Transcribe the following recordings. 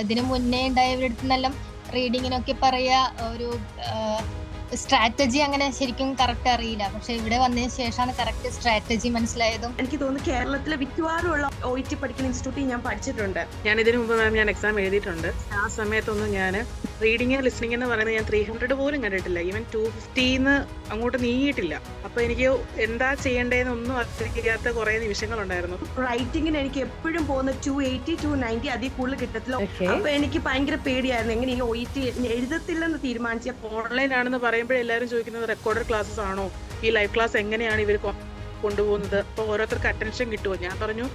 ഇതിന് മുന്നേ ഉണ്ടായവരടുത്തുന്നെല്ലാം റീഡിങ്ങിനൊക്കെ പറയാ ഒരു സ്ട്രാറ്റജി അങ്ങനെ ശരിക്കും കറക്റ്റ് അറിയില്ല. പക്ഷെ ഇവിടെ വന്നതിന് ശേഷമാണ് കറക്റ്റ് സ്ട്രാറ്റജി മനസ്സിലായതും. എനിക്ക് തോന്നുന്നു കേരളത്തിലെ മിക്കവാറുമുള്ള OET പഠിക്കുന്ന ഇൻസ്റ്റിറ്റ്യൂട്ടിൽ ഞാൻ പഠിച്ചിട്ടുണ്ട്. ഞാൻ ഇതിനു മുമ്പ് മാം ഞാൻ എക്സാം എഴുതിയിട്ടുണ്ട്. ആ സമയത്തൊന്നും ഞാൻ റീഡിങ് ലിസ്ണിംഗ് എന്ന് പറയുന്നത് ഞാൻ 300 പോലും കണ്ടിട്ടില്ല. ഈവൻ 250 അങ്ങോട്ട് നീങ്ങിയിട്ടില്ല. അപ്പൊ എനിക്ക് എന്താ ചെയ്യേണ്ടതെന്നൊന്നും അറിയാത്ത കുറെ നിമിഷങ്ങളുണ്ടായിരുന്നു. റൈറ്റിങ്ങിന് എനിക്ക് എപ്പോഴും പോകുന്ന 280 290 അതിൽ കൂടുതൽ കിട്ടത്തില്ല. അപ്പൊ എനിക്ക് ഭയങ്കര പേടിയായിരുന്നു, എങ്ങനെ ഈ OET എഴുതത്തില്ലെന്ന് തീരുമാനിച്ച. ഓൺലൈനാണെന്ന് പറയുമ്പോഴേ എല്ലാവരും ചോദിക്കുന്നത് റെക്കോർഡഡ് ക്ലാസ്സസ് ആണോ, ഈ ലൈവ് ക്ലാസ് എങ്ങനെയാണ് ഇവർ കൊണ്ടുപോകുന്നത്, അപ്പോൾ ഓരോരുത്തർക്ക് അറ്റൻഷൻ കിട്ടുമോ? ഞാൻ പറഞ്ഞു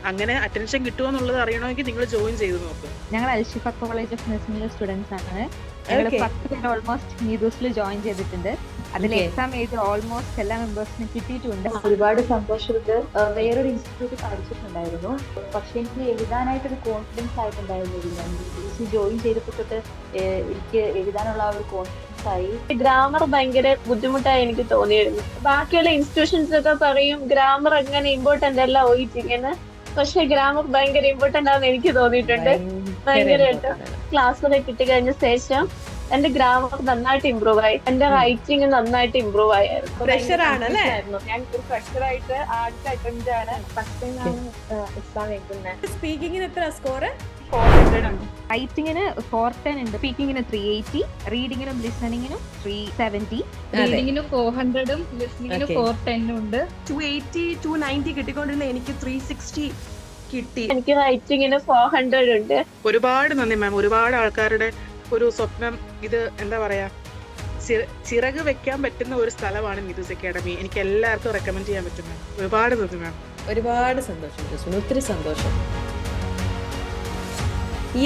അങ്ങനെ അറ്റൻഷൻ കിട്ടുമോ എന്നുള്ളത് അറിയണമെങ്കിൽ നിങ്ങൾ ജോയിൻ ചെയ്ത് നോക്കും. ഞങ്ങൾ അൽഷിഫ കോളേജ് ഓഫ് നഴ്സിംഗിലെ സ്റ്റുഡൻസ് ആണ്. ഞങ്ങൾ 10 പേര് ഓൾമോസ്റ്റ് നീദൂസിൽ ജോയിൻ ചെയ്തിട്ടുണ്ട്. അതിൽ എക്സാം എഴുതി ഓൾമോസ്റ്റ് എല്ലാ മെമ്പേഴ്സിനും കിട്ടിയിട്ടുണ്ട്. ഒരുപാട് സന്തോഷമുണ്ട്. വേറൊരു ഇൻസ്റ്റിറ്റ്യൂട്ടിൽ പഠിച്ചിട്ടുണ്ടായിരുന്നു, പക്ഷെ എനിക്ക് എഴുതാനായിട്ടൊരു കോൺഫിഡൻസ് ആയിട്ടുണ്ടായിരുന്നില്ല. നീദൂസിൽ ജോയിൻ ചെയ്തപ്പോൾ തൊട്ട് എനിക്ക് എഴുതാനുള്ള ആ ഒരു കോൺഫിഡൻസ് ആയി. ഗ്രാമർ ഭയങ്കര ബുദ്ധിമുട്ടായി എനിക്ക് തോന്നിയിരുന്നു. ബാക്കിയുള്ള ഇൻസ്റ്റിറ്റ്യൂഷൻസ് ഒക്കെ പറയും ഗ്രാമർ അങ്ങനെ ഇമ്പോർട്ടന്റ് അല്ല OET-ന്, പക്ഷെ ഗ്രാമർ ഭയങ്കര ഇമ്പോർട്ടന്റ് ആണെന്ന് എനിക്ക് തോന്നിയിട്ടുണ്ട്. ഭയങ്കരമായിട്ട് ക്ലാസ്സൊക്കെ കിട്ടിക്കഴിഞ്ഞ ശേഷം എന്റെ ഗ്രാമർ നന്നായിട്ട് ഇമ്പ്രൂവ് ആയി, എന്റെ റൈറ്റിംഗ് നന്നായിട്ട് ഇമ്പ്രൂവ് ആയിരുന്നു. ഞാൻ ഒരു ഫ്രഷറായിട്ട് ആദ്യത്തെ അറ്റംപ്റ്റ് ആണ്, ഫസ്റ്റ് ടൈം ആണ് എക്സാം എഴുതുന്നത്. സ്പീക്കിങ്ങിന് എത്ര സ്കോർ? 400 ഉണ്ട്. റൈറ്റിംഗിന് 410 ഉണ്ട്, സ്പീക്കിങ്ങിന് 380, റീഡിങ്ങിനും ലിസണിങ്ങിനും 370. റീഡിങ്ങിന് 400ഉം ലിസണിങ്ങിന് 410 ഉണ്ട്. 280 290 കിട്ടിക്കൊണ്ടിരുന്ന എനിക്ക് 360 കിട്ടി. എനിക്ക് റൈറ്റിംഗിന് 400 ഉണ്ട്. ഒരുപാട് നന്ദി മാം. ഒരുപാട് ആൾക്കാരുടെ ഒരു സ്വപ്നം ഇത് എന്താ പറയാ ചിറക് വെക്കാൻ പറ്റുന്ന ഒരു സ്ഥലമാണ് നീദൂസ് അക്കാഡമി. എനിക്ക് എല്ലാവർക്കും റെക്കമെൻഡ് ചെയ്യാൻ പറ്റും മാം. ഒരുപാട് നന്ദി മാം. ഒരുപാട് സന്തോഷം ജോസ്മിൻ, ഒത്തിരി സന്തോഷം.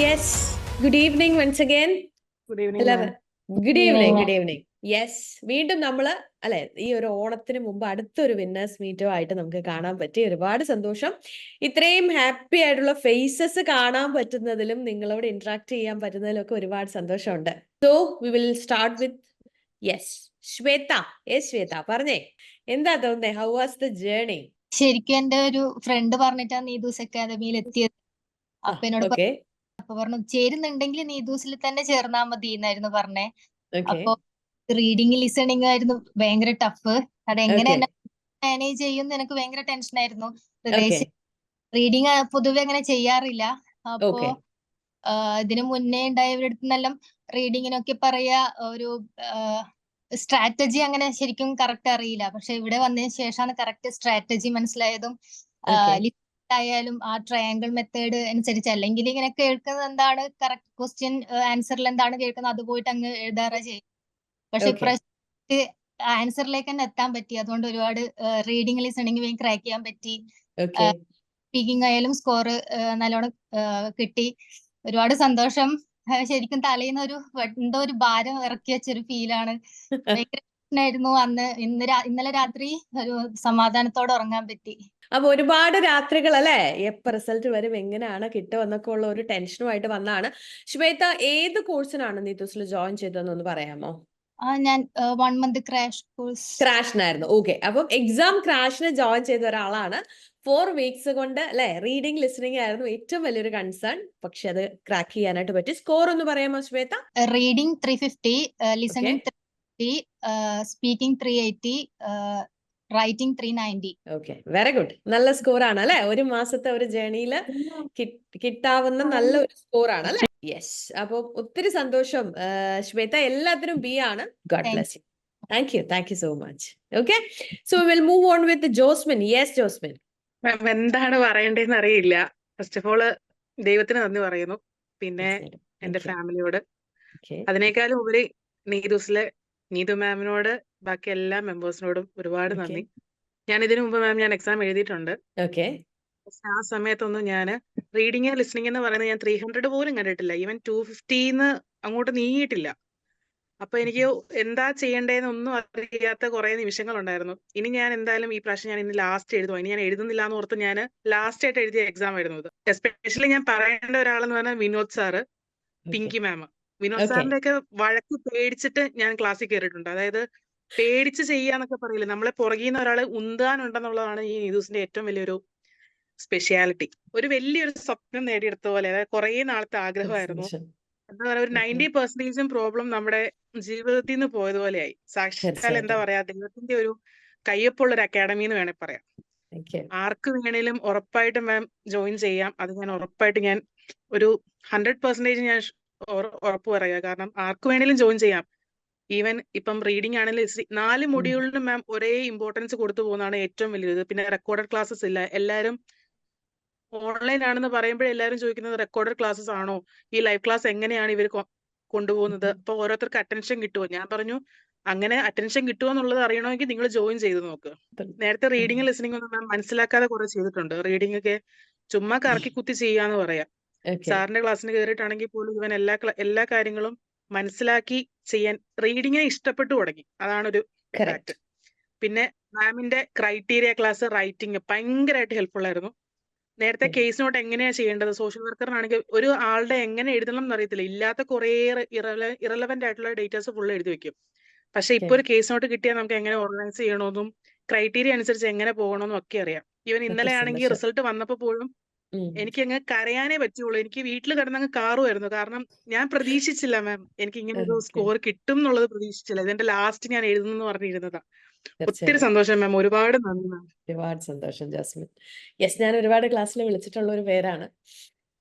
Yes, good evening once again. Good evening. Good evening, good evening. Yes, വീണ്ടും നമ്മള് അല്ലെ ഈ ഒരു ഓണത്തിന് മുമ്പ് അടുത്തൊരു വിന്നേഴ്സ് മീറ്റോ ആയിട്ട് നമുക്ക് കാണാൻ പറ്റി. ഒരുപാട് സന്തോഷം. ഇത്രയും ഹാപ്പി ആയിട്ടുള്ള ഫേസസ് കാണാൻ പറ്റുന്നതിലും നിങ്ങളോട് ഇന്ററാക്ട് ചെയ്യാൻ പറ്റുന്നതിലും ഒക്കെ ഒരുപാട് സന്തോഷമുണ്ട്. So we will start with Shweta. Shweta പറഞ്ഞേ, എന്താ തോന്നുന്നേ? How was the journey? ശരിക്കും എന്റെ ഒരു ഫ്രണ്ട് പറഞ്ഞിട്ടാണ് നീദൂസ് അക്കാദമിയിൽ എത്തിയത്. അപ്പൊ എന്നോട് പറഞ്ഞു ചേരുന്നുണ്ടെങ്കിൽ നീദൂസിൽ തന്നെ ചേർന്നാ മതി എന്നായിരുന്നു പറഞ്ഞേ. അപ്പൊ റീഡിങ് ലിസണിങ് ആയിരുന്നു ഭയങ്കര ടഫ്. അതെങ്ങനെ മാനേജ് ചെയ്യും എനിക്ക് ഭയങ്കര ടെൻഷൻ ആയിരുന്നു. റീഡിങ് പൊതുവെ അങ്ങനെ ചെയ്യാറില്ല. അപ്പോ ഇതിന് മുന്നേ ഉണ്ടായവരടുത്തുന്നെല്ലാം റീഡിങ്ങിനൊക്കെ പറയാ ഒരു സ്ട്രാറ്റജി അങ്ങനെ ശരിക്കും കറക്റ്റ് അറിയില്ല. പക്ഷെ ഇവിടെ വന്നതിന് ശേഷമാണ് കറക്റ്റ് സ്ട്രാറ്റജി മനസ്സിലായതും. ആയാലും ആ ട്രയാങ്കിൾ മെത്തേഡ് അനുസരിച്ച്, അല്ലെങ്കിൽ ഇങ്ങനെ കേൾക്കുന്നത് എന്താണ് കറക്റ്റ് ക്വസ്റ്റ്യൻ ആൻസറിൽ എന്താണ് കേൾക്കുന്നത് അത് പോയിട്ട് അങ്ങ് എഴുതാറാ ചെയ്യും. പക്ഷെ ഇപ്രാവശ്യം ആൻസറിലേക്ക് തന്നെ എത്താൻ പറ്റി. അതുകൊണ്ട് ഒരുപാട് റീഡിങ് ലിസണിങ് ക്രാക്ക് ചെയ്യാൻ പറ്റി. സ്പീക്കിംഗ് ആയാലും സ്കോർ നല്ലോണം കിട്ടി. ഒരുപാട് സന്തോഷം. ശരിക്കും തലേന്ന് എന്തോ ഒരു ഭാരം ഇറക്കി വെച്ചൊരു ഫീലാണ്. ഭയങ്കര ായിരുന്നു അന്ന്. ഇന്നലെ രാത്രി ഒരു സമാധാനത്തോടെ ഉറങ്ങാൻ പറ്റി. അപ്പൊ ഒരുപാട് രാത്രികൾ അല്ലെ, എപ്പോ റിസൾട്ട് വരും, എങ്ങനെയാണ് കിട്ടുമെന്നൊക്കെ ഉള്ള ഒരു ടെൻഷനുമായിട്ട് വന്നാണ്. ശ്വേത, ഏത് കോഴ്സിനാണ് നീദൂസിൽ ജോയിൻ ചെയ്തതെന്നൊന്ന് പറയാമോ? ഞാൻ 1 month ക്രാഷിനായിരുന്നു. ഓക്കെ, അപ്പം എക്സാം ക്രാഷിന് ജോയിൻ ചെയ്ത ഒരാളാണ്. 4 weeks കൊണ്ട് അല്ലെ റീഡിംഗ് ലിസണിംഗ് ആയിരുന്നു ഏറ്റവും വലിയൊരു കൺസേൺ. പക്ഷെ അത് ക്രാക്ക് ചെയ്യാനായിട്ട് പറ്റി. സ്കോർ ഒന്ന് പറയാമോ Shweta? Reading 350, listening 350, speaking 380, writing 390. Okay, very good. നല്ല സ്കോർ ആണ് അല്ലെ, ഒരു മാസത്തെ ഒരു ജേർണിയിൽ കിട്ടാവുന്ന നല്ല ഒരു സ്കോർ ആണ് അല്ലെ. യെസ്, അപ്പൊ ഒത്തിരി സന്തോഷം ശ്വേത. എല്ലാത്തിനും B ആണ്. God bless you. Thank you so much. Okay, so will move on with Josmin. Yes Josmin. എന്താണ് പറയണ്ടേന്ന് അറിയില്ല. ഫസ്റ്റ് ഓഫ് ഓള് ദൈവത്തിന് നന്ദി പറയുന്നു, പിന്നെ എന്റെ ഫാമിലിയോട്, അതിനേക്കാളും ഉപരി നീതു മാമിനോട്, ബാക്കി എല്ലാ മെമ്പേഴ്സിനോടും ഒരുപാട് നന്ദി. ഞാൻ ഇതിനു മുമ്പ് മാം ഞാൻ എക്സാം എഴുതിയിട്ടുണ്ട്. ആ സമയത്തൊന്നും ഞാൻ റീഡിങ് ലിസണിംഗ് എന്ന് പറയുന്നത് ഞാൻ 300 പോലും കണ്ടിട്ടില്ല. ഈവൻ 250 അങ്ങോട്ട് നീങ്ങിയിട്ടില്ല. അപ്പൊ എനിക്ക് എന്താ ചെയ്യേണ്ടതെന്നൊന്നും അറിയാത്ത കുറെ നിമിഷങ്ങളുണ്ടായിരുന്നു. ഇനി ഞാൻ എന്തായാലും ഈ പ്രാവശ്യം ഞാൻ ഇന്ന് ലാസ്റ്റ് എഴുതുമോ, ഇനി ഞാൻ എഴുതുന്നില്ല എന്ന് ഓർത്ത് ഞാൻ ലാസ്റ്റ് ആയിട്ട് എഴുതിയ എക്സാം ആയിരുന്നു ഇത്. എസ്പെഷ്യലി ഞാൻ പറയേണ്ട ഒരാളെന്ന് പറഞ്ഞാൽ വിനോദ് സാറ്, പിങ്കി മാം. വിനോദ് സാറിന്റെ ഒക്കെ വഴക്ക് പേടിച്ചിട്ട് ഞാൻ ക്ലാസ്സിൽ കയറിയിട്ടുണ്ട്. അതായത് പേടിച്ച് ചെയ്യാന്നൊക്കെ പറയില്ലേ, നമ്മളെ പുറകിൽ നിന്ന് ഒരാള് ഉന്താനുണ്ടെന്നുള്ളതാണ് ഈ നീദൂസിന്റെ ഏറ്റവും വലിയൊരു സ്പെഷ്യാലിറ്റി. ഒരു വലിയൊരു സ്വപ്നം നേടിയെടുത്ത പോലെ, അതായത് കുറെ നാളത്തെ ആഗ്രഹമായിരുന്നു. എന്താ പറയാ, ഒരു 90% പ്രോബ്ലം നമ്മുടെ ജീവിതത്തിൽ നിന്ന് പോയതുപോലെയായി. സാക്ഷാൽ എന്താ പറയാ, ദൈവത്തിന്റെ ഒരു കയ്യൊപ്പുള്ള ഒരു അക്കാഡമി എന്ന് വേണേൽ പറയാം. ആർക്ക് വേണേലും ഉറപ്പായിട്ടും മാം ജോയിൻ ചെയ്യാം. അത് ഞാൻ ഉറപ്പായിട്ട് ഞാൻ ഒരു 100% ഞാൻ ഉറപ്പ് പറയാ. കാരണം ആർക്ക് വേണേലും ജോയിൻ ചെയ്യാം. ഈവൻ ഇപ്പം റീഡിംഗ് ആണെങ്കിലും 4 മൊഡ്യൂളിനും മാം ഒരേ ഇമ്പോർട്ടൻസ് കൊടുത്തു പോകുന്നതാണ് ഏറ്റവും വലിയത്. പിന്നെ റെക്കോർഡഡ് ക്ലാസ്സസ് ഇല്ല. എല്ലാവരും ഓൺലൈൻ ആണെന്ന് പറയുമ്പോഴേ എല്ലാവരും ചോദിക്കുന്നത് റെക്കോർഡഡ് ക്ലാസ്സസ് ആണോ, ഈ ലൈവ് ക്ലാസ് എങ്ങനെയാണ് ഇവർ കൊണ്ടുപോകുന്നത്, അപ്പൊ ഓരോരുത്തർക്ക് അറ്റൻഷൻ കിട്ടുമോ? ഞാൻ പറഞ്ഞു, അങ്ങനെ അറ്റൻഷൻ കിട്ടുമോ എന്നുള്ളത് അറിയണമെങ്കിൽ നിങ്ങൾ ജോയിൻ ചെയ്ത് നോക്ക്. നേരത്തെ റീഡിംഗ് ലിസണിംഗ് ഒന്നും മാം മനസ്സിലാക്കാതെ കുറെ ചെയ്തിട്ടുണ്ട്. റീഡിംഗ് ഒക്കെ ചുമ്മാ കറക്കി കുത്തി ചെയ്യാന്ന് പറയാം. സാറിന്റെ ക്ലാസ്സിന് കയറിയിട്ടാണെങ്കിൽ പോലും ഇവൻ എല്ലാ കാര്യങ്ങളും മനസ്സിലാക്കി ചെയ്യാൻ റീഡിങ്ങിനെ ഇഷ്ടപ്പെട്ടു തുടങ്ങി. അതാണൊരു ഫാക്ട്. പിന്നെ മാമിന്റെ ക്രൈറ്റീരിയ ക്ലാസ് റൈറ്റിംഗ് ഭയങ്കരമായിട്ട് ഹെൽപ്ഫുൾ ആയിരുന്നു. നേരത്തെ കേസ് നോട്ട് എങ്ങനെയാ ചെയ്യേണ്ടത്, സോഷ്യൽ വർക്കറിനാണെങ്കിൽ ഒരു ആളുടെ എങ്ങനെ എഴുതണം എന്നറിയത്തില്ല. ഇല്ലാത്ത കുറെ ഇറലവന്റ് ആയിട്ടുള്ള ഡേറ്റാസ് ഫുൾ എഴുതി വെക്കും. പക്ഷെ ഇപ്പൊ ഒരു കേസ് നോട്ട് കിട്ടിയാൽ നമുക്ക് എങ്ങനെ ഓർഗനൈസ് ചെയ്യണമെന്നും ക്രൈറ്റീരിയ അനുസരിച്ച് എങ്ങനെ പോകണമെന്നും ഒക്കെ അറിയാം. ഈവൻ ഇന്നലെ ആണെങ്കിൽ റിസൾട്ട് വന്നപ്പോ പോലും എനിക്ക് അങ്ങ് കരയാനേ പറ്റുള്ളൂ. എനിക്ക് വീട്ടിൽ കിടന്നങ്ങ് കാറുമായിരുന്നു. കാരണം ഞാൻ പ്രതീക്ഷിച്ചില്ല മാം, എനിക്ക് ഇങ്ങനെ ഒരു സ്കോർ കിട്ടും എന്നുള്ളത് പ്രതീക്ഷിച്ചില്ല. ഇതെന്റെ ലാസ്റ്റ് ഞാൻ എഴുതുന്നു പറഞ്ഞിരുന്നതാ. ഒത്തിരി സന്തോഷം മാം, ഒരുപാട് നന്ദി മാം. ഒരുപാട് സന്തോഷം ജാസ്മിൻ. യെസ്, ഞാൻ ഒരുപാട് ക്ലാസ്സിൽ വിളിച്ചിട്ടുള്ള ഒരു പേരാണ്.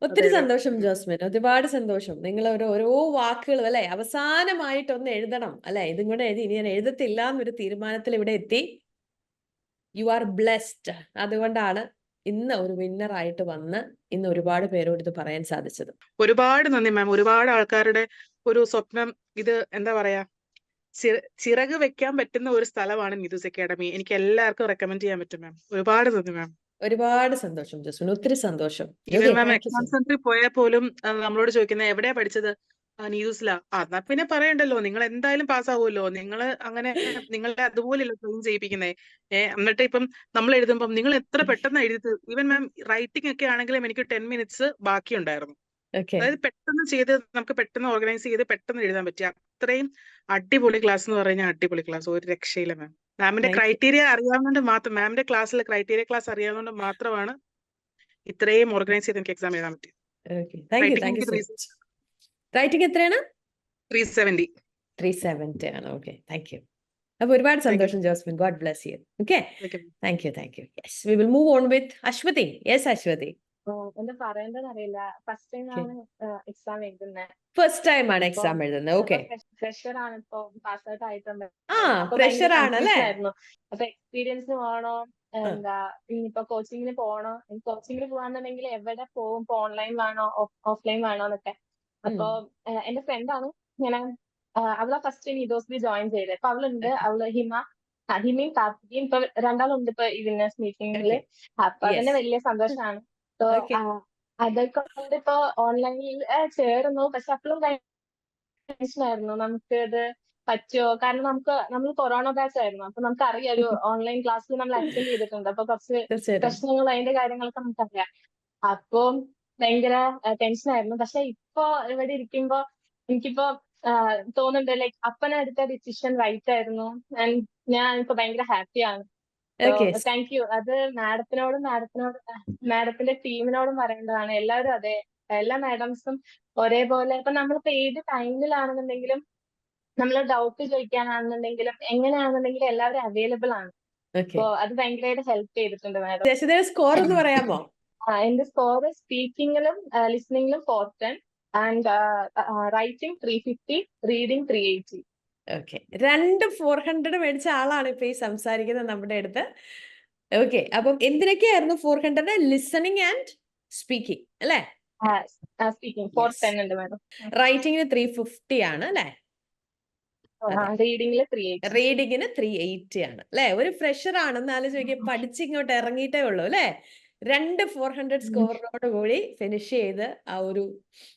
ഒത്തിരി സന്തോഷം ജാസ്മിൻ, ഒരുപാട് സന്തോഷം. നിങ്ങൾ ഓരോ വാക്കുകളും അല്ലെ, അവസാനമായിട്ടൊന്ന് എഴുതണം അല്ലെ, ഇതും കൂടെ എഴുതി ഇനി ഞാൻ എഴുതത്തില്ല എന്നൊരു തീരുമാനത്തിൽ ഇവിടെ എത്തി. You are blessed. അതുകൊണ്ടാണ് ഇന്ന് ഒരു വിന്നർ ആയിട്ട് വന്ന് ഇന്ന് ഒരുപാട് പേരോട് ഇത് പറയാൻ സാധിച്ചത്. ഒരുപാട് നന്ദി മാം. ഒരുപാട് ആൾക്കാരുടെ ഒരു സ്വപ്നം ഇത് എന്താ പറയാ, ചിറക് വെക്കാൻ പറ്റുന്ന ഒരു സ്ഥലമാണ് നിതൂസ് അക്കാഡമി. എനിക്ക് എല്ലാവർക്കും റെക്കമെൻഡ് ചെയ്യാൻ പറ്റും മാം. ഒരുപാട് നന്ദി മാം. ഒരുപാട് സന്തോഷം ജസ്മിൻ, ഒത്തിരി സന്തോഷം. മാം എക്സാം സെന്ററിൽ പോയാൽ പോലും നമ്മളോട് ചോദിക്കുന്നത് എവിടെയാ പഠിച്ചത്, ന്യൂസിലാ. എന്നാ പിന്നെ പറയണ്ടല്ലോ, നിങ്ങൾ എന്തായാലും പാസ്സാവുമല്ലോ. നിങ്ങൾ അങ്ങനെ നിങ്ങളെ അതുപോലെയല്ലോ ട്രെയിൻ ചെയ്യിപ്പിക്കുന്നേ. എന്നിട്ട് ഇപ്പം നമ്മൾ എഴുതുമ്പം നിങ്ങൾ എത്ര പെട്ടെന്ന് എഴുതി. ഈവൻ മാം റൈറ്റിംഗ് ഒക്കെ ആണെങ്കിലും എനിക്ക് 10 മിനിറ്റ്സ് ബാക്കി ഉണ്ടായിരുന്നു. അതായത് പെട്ടെന്ന് ചെയ്ത് നമുക്ക് പെട്ടെന്ന് ഓർഗനൈസ് ചെയ്ത് പെട്ടെന്ന് എഴുതാൻ പറ്റിയ അത്രയും അടിപൊളി ക്ലാസ് എന്ന് പറഞ്ഞാൽ അടിപൊളി ക്ലാസ്. ഒരു രക്ഷയില്ല മാം. മാമിന്റെ ക്രൈറ്റീരിയ അറിയാവുന്നതുകൊണ്ട് മാത്രം, മാമിന്റെ ക്ലാസ്സിൽ ക്രൈറ്റീരിയ ക്ലാസ് അറിയാവുന്നതുകൊണ്ട് മാത്രമാണ് ഇത്രയും ഓർഗനൈസ് ചെയ്ത് എനിക്ക് എക്സാം എഴുതാൻ പറ്റിയത്. റൈറ്റിംഗ് എത്രയാണ്? 370. 370 ആണ്. Okay, thank you. അപ്പൊ ഒരുപാട് സന്തോഷം Josmin. God bless you. Okay, thank you. Yes, we will move on with Ashwathi. Yes Ashwathi. എന്താ പറയേണ്ടതെന്ന് അറിയില്ല. ഫസ്റ്റ് ടൈം ആണ് എക്സാം എഴുതുന്നത്. ഫസ്റ്റ് ടൈം ആണ് എക്സാം എഴുതുന്നത്. ഓക്കെ, ഫ്രഷർ ആണ് ഇപ്പൊ, പാസ് ഔട്ട് ആയിട്ടുണ്ട്. ഫ്രഷർ ആണല്ലേ. അപ്പൊ എക്സ്പീരിയൻസ് വേണോ, എന്താ ഇനിയിപ്പോ കോച്ചിങ്ങിന് പോണോ, കോച്ചിങ്ങിന് പോവാന്നുണ്ടെങ്കിൽ എവിടെ പോകും, ഇപ്പൊ ഓൺലൈൻ വേണോ ഓഫ്ലൈൻ വേണോ എന്നൊക്കെ. അപ്പൊ എന്റെ ഫ്രണ്ടാണ്, ഞാൻ അവളെ ഫസ്റ്റ് നിതൂസിൽ ജോയിൻ ചെയ്തത്. അപ്പൊ അവളുണ്ട്, അവള് ഹിമയും കാർത്തികയും ഇപ്പൊ രണ്ടാളുണ്ട് ഇപ്പൊ ഈ വിന്നേഴ്സ് മീറ്റിംഗില്. അപ്പൊ അതന്നെ വലിയ സന്തോഷമാണ്. അതൊക്കെ കൊണ്ട് ഇപ്പൊ ഓൺലൈനിൽ ചേർന്നു. പക്ഷെ അപ്പോഴും ടെൻഷനായിരുന്നു, നമുക്ക് ഇത് പറ്റുമോ? കാരണം നമ്മൾ കൊറോണ ബാച്ച് ആയിരുന്നു. അപ്പൊ നമുക്ക് അറിയാം, ഒരു ഓൺലൈൻ ക്ലാസ്സിൽ നമ്മൾ അറ്റൻഡ് ചെയ്തിട്ടുണ്ട്. അപ്പൊ കുറച്ച് പ്രശ്നങ്ങൾ അതിന്റെ കാര്യങ്ങളൊക്കെ നമുക്കറിയാം. അപ്പൊ ഭയങ്കര ടെൻഷനായിരുന്നു. പക്ഷെ ഇപ്പൊ ഇവിടെ ഇരിക്കുമ്പോ എനിക്കിപ്പോ തോന്നുന്നുണ്ട്, ലൈക്ക് അപ്പനെ എടുത്ത ഡിസിഷൻ റൈറ്റ് ആയിരുന്നു. ഞാൻ ഇപ്പൊ ഭയങ്കര ഹാപ്പിയാണ്. Thank you. അത് മാഡത്തിന്റെ ടീമിനോടും പറയേണ്ടതാണ്. എല്ലാവരും അതെ, എല്ലാ മാഡംസും ഒരേപോലെ. ഇപ്പൊ നമ്മളിപ്പോ ഏത് ടൈമിലാണെന്നുണ്ടെങ്കിലും, നമ്മൾ ഡൗട്ട് ചോദിക്കാനാണെന്നുണ്ടെങ്കിലും എങ്ങനെയാണെന്നുണ്ടെങ്കിലും എല്ലാവരും അവൈലബിൾ ആണ്. അപ്പൊ അത് ഭയങ്കരമായിട്ട് ഹെൽപ്പ് ചെയ്തിട്ടുണ്ട് മാഡം. സ്കോർ ഒന്ന് പറയാമോ? എന്റെ സ്കോർ സ്പീക്കിങ്ങിലും ലിസണിങ്ങിലും 410 ആൻഡ് റൈറ്റിംഗ് 350, റീഡിംഗ് 380. ഓക്കെ, 2 400 മേടിച്ച ആളാണ് ഇപ്പൊ ഈ സംസാരിക്കുന്നത് നമ്മുടെ അടുത്ത്. ഓക്കെ, അപ്പം എന്തിനൊക്കെയായിരുന്നു 400? ലിസണിങ് ആൻഡ് സ്പീക്കിംഗ് അല്ലെ? സ്പീക്കിംഗ് 410 ഉണ്ട് മാഡം. റൈറ്റിംഗിന് 350 ആണ് അല്ലെ? റീഡിംഗിന് 380 ആണ് അല്ലെ? ഒരു ഫ്രഷർ ആണെന്ന് ആലോചിക്കുക, പഠിച്ചിങ്ങോട്ട് ഇറങ്ങിയിട്ടേ ഉള്ളൂ അല്ലെ? 2 400 സ്കോറിനോട് കൂടി ഫിനിഷ് ചെയ്ത് ആ ഒരു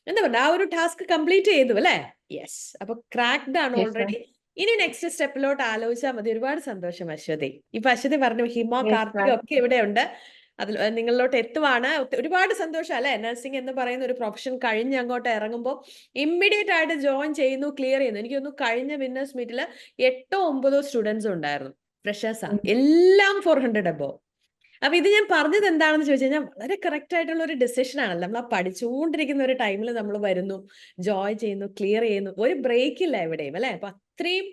എന്താ പറയുക, ആ ഒരു ടാസ്ക് കംപ്ലീറ്റ് ചെയ്തു അല്ലെ? യെസ്, അപ്പൊ ക്രാക്ഡ് ആണ് ഓൾറെഡി. ഇനി നെക്സ്റ്റ് സ്റ്റെപ്പിലോട്ട് ആലോചിച്ചാൽ മതി. ഒരുപാട് സന്തോഷം അശ്വതി. ഇപ്പൊ അശ്വതി പറഞ്ഞു ഹിമ കാർത്തിക ഒക്കെ ഇവിടെ ഉണ്ട്, അതിൽ നിങ്ങളിലോട്ട് എത്തുവാണ്. ഒരുപാട് സന്തോഷം അല്ലെ? നഴ്സിംഗ് എന്ന് പറയുന്ന ഒരു പ്രൊഫഷൻ കഴിഞ്ഞ് അങ്ങോട്ട് ഇറങ്ങുമ്പോൾ ഇമ്മീഡിയറ്റ് ആയിട്ട് ജോയിൻ ചെയ്യുന്നു, ക്ലിയർ ചെയ്യുന്നു. എനിക്ക് തോന്നുന്നു കഴിഞ്ഞ വിന്നേഴ്സ് മീറ്റില് 8 9 സ്റ്റുഡൻസ് ഉണ്ടായിരുന്നു, ഫ്രഷേഴ്സാ, എല്ലാം 400 അബോവ്. അപ്പൊ ഇത് ഞാൻ പറഞ്ഞത് എന്താണെന്ന് ചോദിച്ചു കഴിഞ്ഞാൽ വളരെ കറക്റ്റ് ആയിട്ടുള്ള ഒരു ഡിസിഷൻ ആണല്ലോ. നമ്മൾ ആ പഠിച്ചുകൊണ്ടിരിക്കുന്ന ഒരു ടൈമിൽ നമ്മൾ വരുന്നു, ജോയ് ചെയ്യുന്നു, ക്ലിയർ ചെയ്യുന്നു, ഒരു ബ്രേക്ക് ഇല്ല എവിടെയും അല്ലെ. അപ്പൊ അത്രയും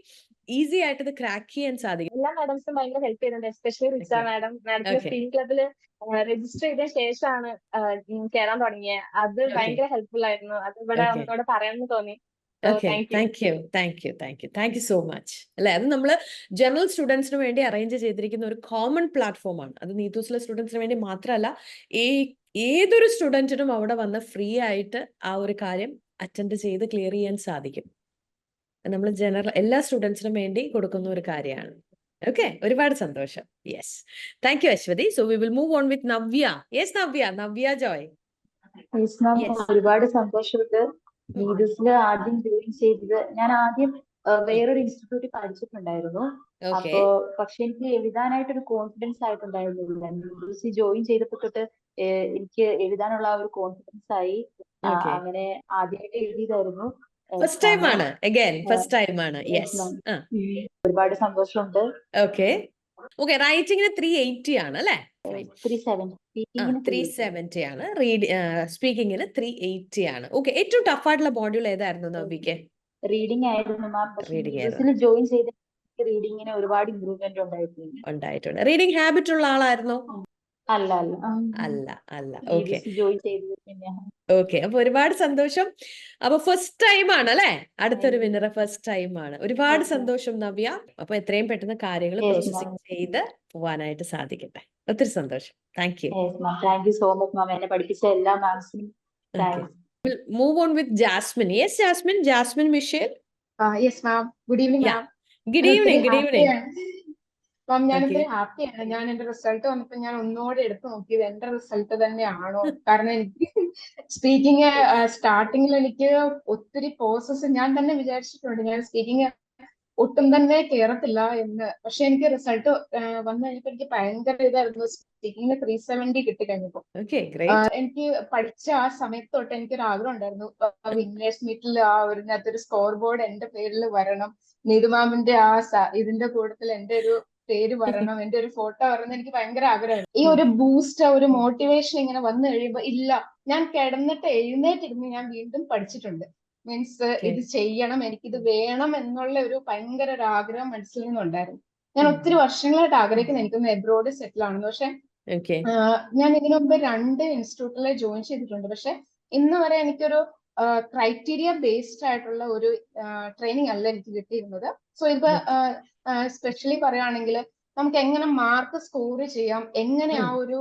ഈസി ആയിട്ട് ഇത് ക്രാക്ക് ചെയ്യാൻ സാധിക്കും. എല്ലാ മാഡംസും ഭയങ്കര ഹെൽപ്പ് ചെയ്യുന്നുണ്ട്. Especially Richa madam. മാഡത്തിന്റെ സ്പീക്കിംഗ് ക്ലബില് രജിസ്റ്റർ ചെയ്ത ശേഷമാണ് കയറാൻ തുടങ്ങിയത്. അത് ഭയങ്കര ഹെൽപ്ഫുൾ ആയിരുന്നു. അത് ഇവിടെ ഒന്നുകൂടെ പറയാമെന്ന് തോന്നി. Thank you so much. അല്ലെ, അത് നമ്മള് ജനറൽ സ്റ്റുഡൻസിന് വേണ്ടി അറേഞ്ച് ചെയ്തിരിക്കുന്ന ഒരു കോമൺ പ്ലാറ്റ്ഫോം ആണ്. അത് നീതൂസിലെ സ്റ്റുഡൻസിന് വേണ്ടി മാത്രമല്ല, ഏതൊരു സ്റ്റുഡന്റിനും അവിടെ വന്ന് ഫ്രീ ആയിട്ട് ആ ഒരു കാര്യം അറ്റൻഡ് ചെയ്ത് ക്ലിയർ ചെയ്യാൻ സാധിക്കും. നമ്മൾ ജനറൽ എല്ലാ സ്റ്റുഡൻസിനും വേണ്ടി കൊടുക്കുന്ന ഒരു കാര്യമാണ്. ഓക്കെ, ഒരുപാട് സന്തോഷം. Yes, thank you Ashwathi. So we will move on with Navya. Yes Navya Joy. ഒരുപാട് സന്തോഷമുണ്ട്. നീതൂസിൽ ആദ്യം ജോയിൻ ചെയ്തത് ഞാൻ ആദ്യം വേറൊരു ഇൻസ്റ്റിറ്റ്യൂട്ടിൽ പഠിച്ചിട്ടുണ്ടായിരുന്നു. അപ്പോ പക്ഷെ എനിക്ക് എഴുതാനായിട്ടൊരു കോൺഫിഡൻസ് ആയിട്ടുണ്ടായിരുന്നില്ല. നീതൂസിൽ ജോയിൻ ചെയ്തപ്പോ തൊട്ട് എനിക്ക് എഴുതാനുള്ള ആ ഒരു കോൺഫിഡൻസ് ആയി. അങ്ങനെ ആദ്യമായിട്ട് എഴുതിയതായിരുന്നു. ഫസ്റ്റ് ടൈം ആണ്. യെസ്, ഒരുപാട് സന്തോഷമുണ്ട്. ഓക്കെ, റൈറ്റിംഗിന് 380 ആണ് അല്ലെ? 370 ആണ്. സ്പീക്കിങ്ങിന് 380 ആണ്. ഓക്കെ, ഏറ്റവും ടഫ് ആയിട്ടുള്ള മോഡ്യൂൾ ഏതായിരുന്നു നവ്യക്ക്? റീഡിംഗ് ആയിരുന്നു മാം. പക്ഷേ ജോയിൻ ചെയ്ത റീഡിങ്ങിന് ഒരുപാട് ഇംപ്രൂവ്മെന്റ് ഉണ്ടായിട്ടുണ്ട്. റീഡിംഗ് ഹാബിറ്റ് ഉള്ള ആളായിരുന്നോ? അല്ല. ഓക്കെ ജോയിൻ ചെയ്തത് പിന്നെ. ഓക്കെ, അപ്പൊ ഒരുപാട് സന്തോഷം. അപ്പൊ ഫസ്റ്റ് ടൈം ആണ് അല്ലെ? അടുത്തൊരു വിന്നർ ഫസ്റ്റ് ടൈം ആണ്. ഒരുപാട് സന്തോഷം നവ്യ. അപ്പൊ എത്രയും പെട്ടെന്ന് കാര്യങ്ങൾ പ്രോസസ്സിംഗ് ചെയ്ത് പോവാനായിട്ട് സാധിക്കട്ടെ. ഒത്തിരി സന്തോഷം. Thank you so much ma'am. എന്നെ പഠിപ്പിച്ച എല്ലാ മാംസിനും move on with Jasmine. Yes Jasmine Michel. Yes ma'am. Good evening ma'am. Good evening. Ma'am, ഞാനൊത്തിരി ഹാപ്പിയാണ്. ഞാൻ എന്റെ റിസൾട്ട് വന്നപ്പോ ഞാൻ ഒന്നുകൂടെ എടുത്തു നോക്കിയത് എന്റെ റിസൾട്ട് തന്നെയാണോ. കാരണം എനിക്ക് സ്പീക്കിംഗ് സ്റ്റാർട്ടിങ്ങിൽ എനിക്ക് ഒത്തിരി പ്രോസസ്സ് ഞാൻ തന്നെ വിചാരിച്ചിട്ടുണ്ട് ഞാൻ സ്പീക്കിംഗ് ഒട്ടും തന്നെ കേറത്തില്ല എന്ന്. പക്ഷെ എനിക്ക് റിസൾട്ട് വന്നു കഴിഞ്ഞപ്പോ എനിക്ക് ഭയങ്കര ഇതായിരുന്നു. സ്പീക്കിംഗ് 370 കിട്ടിക്കഴിഞ്ഞപ്പോ എനിക്ക് പഠിച്ച ആ സമയത്ത് തൊട്ട് എനിക്കൊരു ആഗ്രഹം ഉണ്ടായിരുന്നു, വിന്നേഴ്സ് മീറ്റിൽ ആ ഒരു സ്കോർ ബോർഡ് എന്റെ പേരിൽ വരണം, നീതു മാമിന്റെ ആ ഇതിന്റെ കൂട്ടത്തിൽ എന്റെ ഒരു പേര് വരണം, എന്റെ ഒരു ഫോട്ടോ വരണം. എനിക്ക് ഭയങ്കര ആഗ്രഹമായിരുന്നു. ഈ ഒരു ബൂസ്റ്റ്, ഒരു മോട്ടിവേഷൻ ഇങ്ങനെ വന്നു കഴിയുമ്പോ ഇല്ല, ഞാൻ കിടന്നിട്ട് എഴുന്നേറ്റിരുന്ന് ഞാൻ വീണ്ടും പഠിച്ചിട്ടുണ്ട്. മീൻസ് ഇത് ചെയ്യണം, എനിക്കിത് വേണം എന്നുള്ള ഒരു ഭയങ്കര ഒരു ആഗ്രഹം മനസ്സിൽ നിന്നുണ്ടായിരുന്നു. ഞാൻ ഒത്തിരി വർഷങ്ങളായിട്ട് ആഗ്രഹിക്കുന്നു എനിക്കൊന്ന് എബ്രോഡ് സെറ്റിൽ ആണെന്ന്. പക്ഷെ ഞാൻ ഇതിനു മുമ്പ് 2 ഇൻസ്റ്റിറ്റ്യൂട്ടിൽ ജോയിൻ ചെയ്തിട്ടുണ്ട്. പക്ഷെ ഇന്ന് വരെ എനിക്കൊരു ക്രൈറ്റീരിയ ബേസ്ഡ് ആയിട്ടുള്ള ഒരു ട്രെയിനിങ് അല്ല എനിക്ക് കിട്ടിയിരുന്നത്. സോ ഇത് സ്പെഷ്യലി പറയുകയാണെങ്കിൽ നമുക്ക് എങ്ങനെ മാർക്ക് സ്കോർ ചെയ്യാം, എങ്ങനെ ആ ഒരു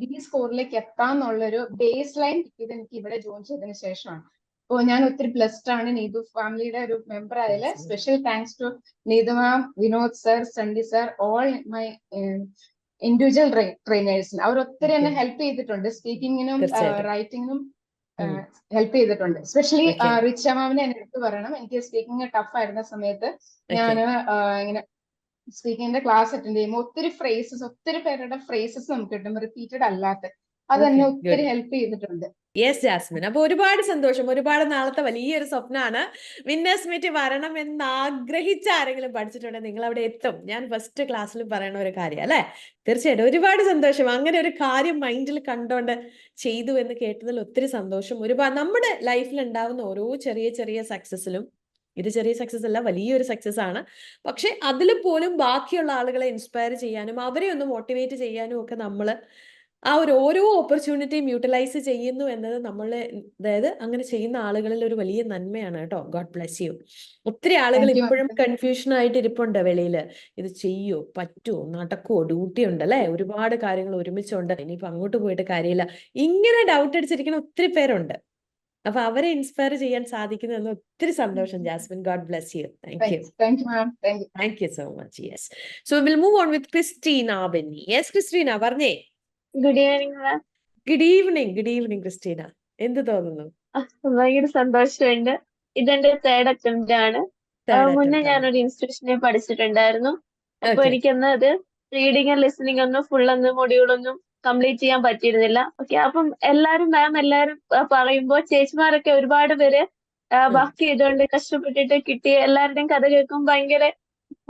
ഡി സ്കോറിലേക്ക് എത്താം എന്നുള്ളൊരു ബേസ് ലൈൻ കിട്ടിയത് എനിക്ക് ഇവിടെ ജോയിൻ ചെയ്തതിനു ശേഷമാണ്. അപ്പോൾ ഞാൻ ഒത്തിരി ബ്ലെസ്ഡ് ആണ് നീതു ഫാമിലിയുടെ ഒരു മെമ്പർ ആയാല്. Special thanks to Neethu ma'am, Vinod sir, Sunny sir, all my individual ട്രെയിനേഴ്സിന്. അവർ ഒത്തിരി എന്നെ ഹെൽപ്പ് ചെയ്തിട്ടുണ്ട്. സ്പീക്കിങ്ങിനും റൈറ്റിങ്ങിനും ഹെൽപ്പ് ചെയ്തിട്ടുണ്ട്. സ്പെഷ്യലി റിച്ച മാമിനെ എന്നെ എടുത്ത് പറയണം. എനിക്ക് സ്പീക്കിംഗ് ടഫ് ആയിരുന്ന സമയത്ത് ഞാൻ ഇങ്ങനെ സ്പീക്കിങ്ങിന്റെ ക്ലാസ് അറ്റൻഡ് ചെയ്യുമ്പോൾ ഒത്തിരി ഫ്രേസസ്, ഒത്തിരി പേരുടെ ഫ്രേസസ് നമുക്ക് കിട്ടും, റിപ്പീറ്റഡ് അല്ലാത്ത. അത് എന്നെ ഒത്തിരി ഹെൽപ്പ് ചെയ്തിട്ടുണ്ട്. യെസ് ജാസ്മിൻ, അപ്പൊ ഒരുപാട് സന്തോഷം. ഒരുപാട് നാളത്തെ വലിയൊരു സ്വപ്നമാണ് വിന്നേഴ്സ് മീറ്റ് വരണം എന്ന് ആഗ്രഹിച്ച ആരെങ്കിലും പഠിച്ചിട്ടുണ്ടെങ്കിൽ നിങ്ങൾ അവിടെ എത്തും. ഞാൻ ഫസ്റ്റ് ക്ലാസ്സിൽ പറയണ ഒരു കാര്യം അല്ലെ. തീർച്ചയായിട്ടും ഒരുപാട് സന്തോഷം. അങ്ങനെ ഒരു കാര്യം മൈൻഡിൽ കണ്ടോണ്ട് ചെയ്തു എന്ന് കേട്ടതിൽ ഒത്തിരി സന്തോഷം. ഒരുപാട് നമ്മുടെ ലൈഫിൽ ഉണ്ടാവുന്ന ഓരോ ചെറിയ ചെറിയ സക്സസിലും, ഇത് ചെറിയ സക്സസ് അല്ല, വലിയൊരു സക്സസ് ആണ്. പക്ഷെ അതിൽ പോലും ബാക്കിയുള്ള ആളുകളെ ഇൻസ്പയർ ചെയ്യാനും അവരെ ഒന്ന് മോട്ടിവേറ്റ് ചെയ്യാനും ഒക്കെ നമ്മൾ ആ ഒരു ഓരോ ഓപ്പർച്യൂണിറ്റിയും യൂട്ടിലൈസ് ചെയ്യുന്നു എന്നത് നമ്മളെ, അതായത് അങ്ങനെ ചെയ്യുന്ന ആളുകളിൽ ഒരു വലിയ നന്മയാണ് കേട്ടോ. God bless U. ഒത്തിരി ആളുകൾ ഇപ്പോഴും കൺഫ്യൂഷൻ ആയിട്ട് ഇരിപ്പുണ്ട് വെളിയിൽ. ഇത് ചെയ്യോ, പറ്റുമോ, നടക്കുവോ, ഡ്യൂട്ടി ഉണ്ട് അല്ലെ, ഒരുപാട് കാര്യങ്ങൾ ഒരുമിച്ചുണ്ട്, ഇനിയിപ്പോ അങ്ങോട്ട് പോയിട്ട് കാര്യമില്ല, ഇങ്ങനെ ഡൗട്ട് അടിച്ചിരിക്കുന്ന ഒത്തിരി പേരുണ്ട്. അപ്പൊ അവരെ ഇൻസ്പയർ ചെയ്യാൻ സാധിക്കുന്നു. ഒത്തിരി സന്തോഷം Jasmine. God bless you. Thank you so much. Yes, so will move on with Christina Benny. Yes Christina, പറഞ്ഞേ. Good evening ma'am. Good evening Christina. എന്ത് തോന്നുന്നു? ഭയങ്കര സന്തോഷമുണ്ട്. ഇതെന്റെ 3rd അറ്റംപ്റ്റ് ആണ്. മുന്നേ ഞാനൊരു ഇൻസ്റ്റിറ്റ്യൂഷനിൽ പഠിച്ചിട്ടുണ്ടായിരുന്നു. അപ്പൊ എനിക്കൊന്ന് അത് റീഡിങ് ലിസണിങ് ഒന്നും മൊഡ്യൂളൊന്നും കംപ്ലീറ്റ് ചെയ്യാൻ പറ്റിയിരുന്നില്ല. ഓക്കെ, അപ്പം എല്ലാരും പറയുമ്പോ ചേച്ചിമാരൊക്കെ ഒരുപാട് പേര് വർക്ക് ചെയ്തുകൊണ്ട് കഷ്ടപ്പെട്ടിട്ട് കിട്ടിയ എല്ലാവരുടെയും കഥ കേൾക്കുമ്പോൾ ഭയങ്കര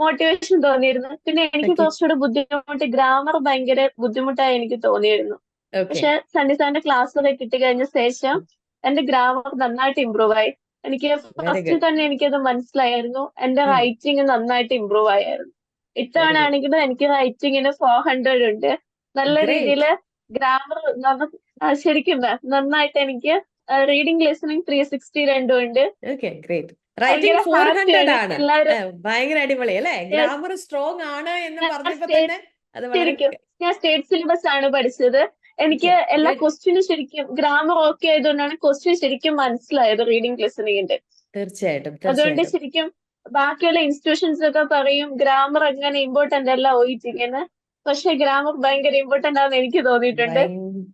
മോട്ടിവേഷൻ തോന്നിയിരുന്നു. പിന്നെ എനിക്ക് ഓക്കെ കുറച്ചുകൂടെ ബുദ്ധിമുട്ട് ഗ്രാമർ ഭയങ്കര ബുദ്ധിമുട്ടായി എനിക്ക് തോന്നിയിരുന്നു. ഓക്കെ പക്ഷെ സണ്ണി സാറിന്റെ ക്ലാസ്സൊക്കെ കിട്ടിക്കഴിഞ്ഞ ശേഷം എന്റെ ഗ്രാമർ നന്നായിട്ട് ഇമ്പ്രൂവ് ആയി. എനിക്ക് വെരി ഫസ്റ്റ് ഗുഡ്. തന്നെ എനിക്കത് മനസ്സിലായിരുന്നു. എന്റെ റൈറ്റിംഗ് നന്നായിട്ട് ഇമ്പ്രൂവ് ആയിരുന്നു. വെരി ഇത്തവണ ഗുഡ്. ആണെങ്കിലും എനിക്ക് റൈറ്റിംഗിന് 400 ഉണ്ട്. നല്ല രീതിയിൽ ഗ്രേറ്റ്. ഗ്രാമർ ശരിക്കും നന്നായിട്ട് എനിക്ക് റീഡിംഗ് ലിസണിങ് 360 രണ്ടും ഉണ്ട്. Okay great. ഭയങ്കര റൈറ്റിംഗ് 400 ഹാപ്പിയാണ് ആണ്. എല്ലാവരും. ഭയങ്കര അടിപൊളി അല്ലേ? Yes, ഗ്രാമർ സ്ട്രോങ് ആണ് എന്ന് ഞാൻ പറഞ്ഞപ്പോ സ്റ്റേറ്റ് തന്നെ അത് വളരെ ശരിക്കും ഞാൻ സ്റ്റേറ്റ് സിലബസ് ആണ് പഠിച്ചത്. എനിക്ക് ഓക്കെ എല്ലാ ഗുഡ്. ക്വസ്റ്റ്യനും ശരിക്കും ഗ്രാമർ ഓക്കെ ആയതുകൊണ്ടാണ് ക്വസ്റ്റ്യൻ ശരിക്കും മനസ്സിലായത് റീഡിംഗ് ലിസണിങ്ങിന്റെ. തീർച്ചയായിട്ടും അതുകൊണ്ട് തീർച്ചയായിട്ടും. ശരിക്കും ബാക്കിയുള്ള ഇൻസ്റ്റിറ്റ്യൂഷൻസ് ഒക്കെ പറയും ഗ്രാമർ അങ്ങനെ ഇമ്പോർട്ടന്റ് അല്ല ഒയിറ്റിങ്ങിന്. പക്ഷെ ഗ്രാമർ ഭയങ്കര ഇമ്പോർട്ടന്റ് ആണെന്ന് എനിക്ക് തോന്നിയിട്ടുണ്ട്.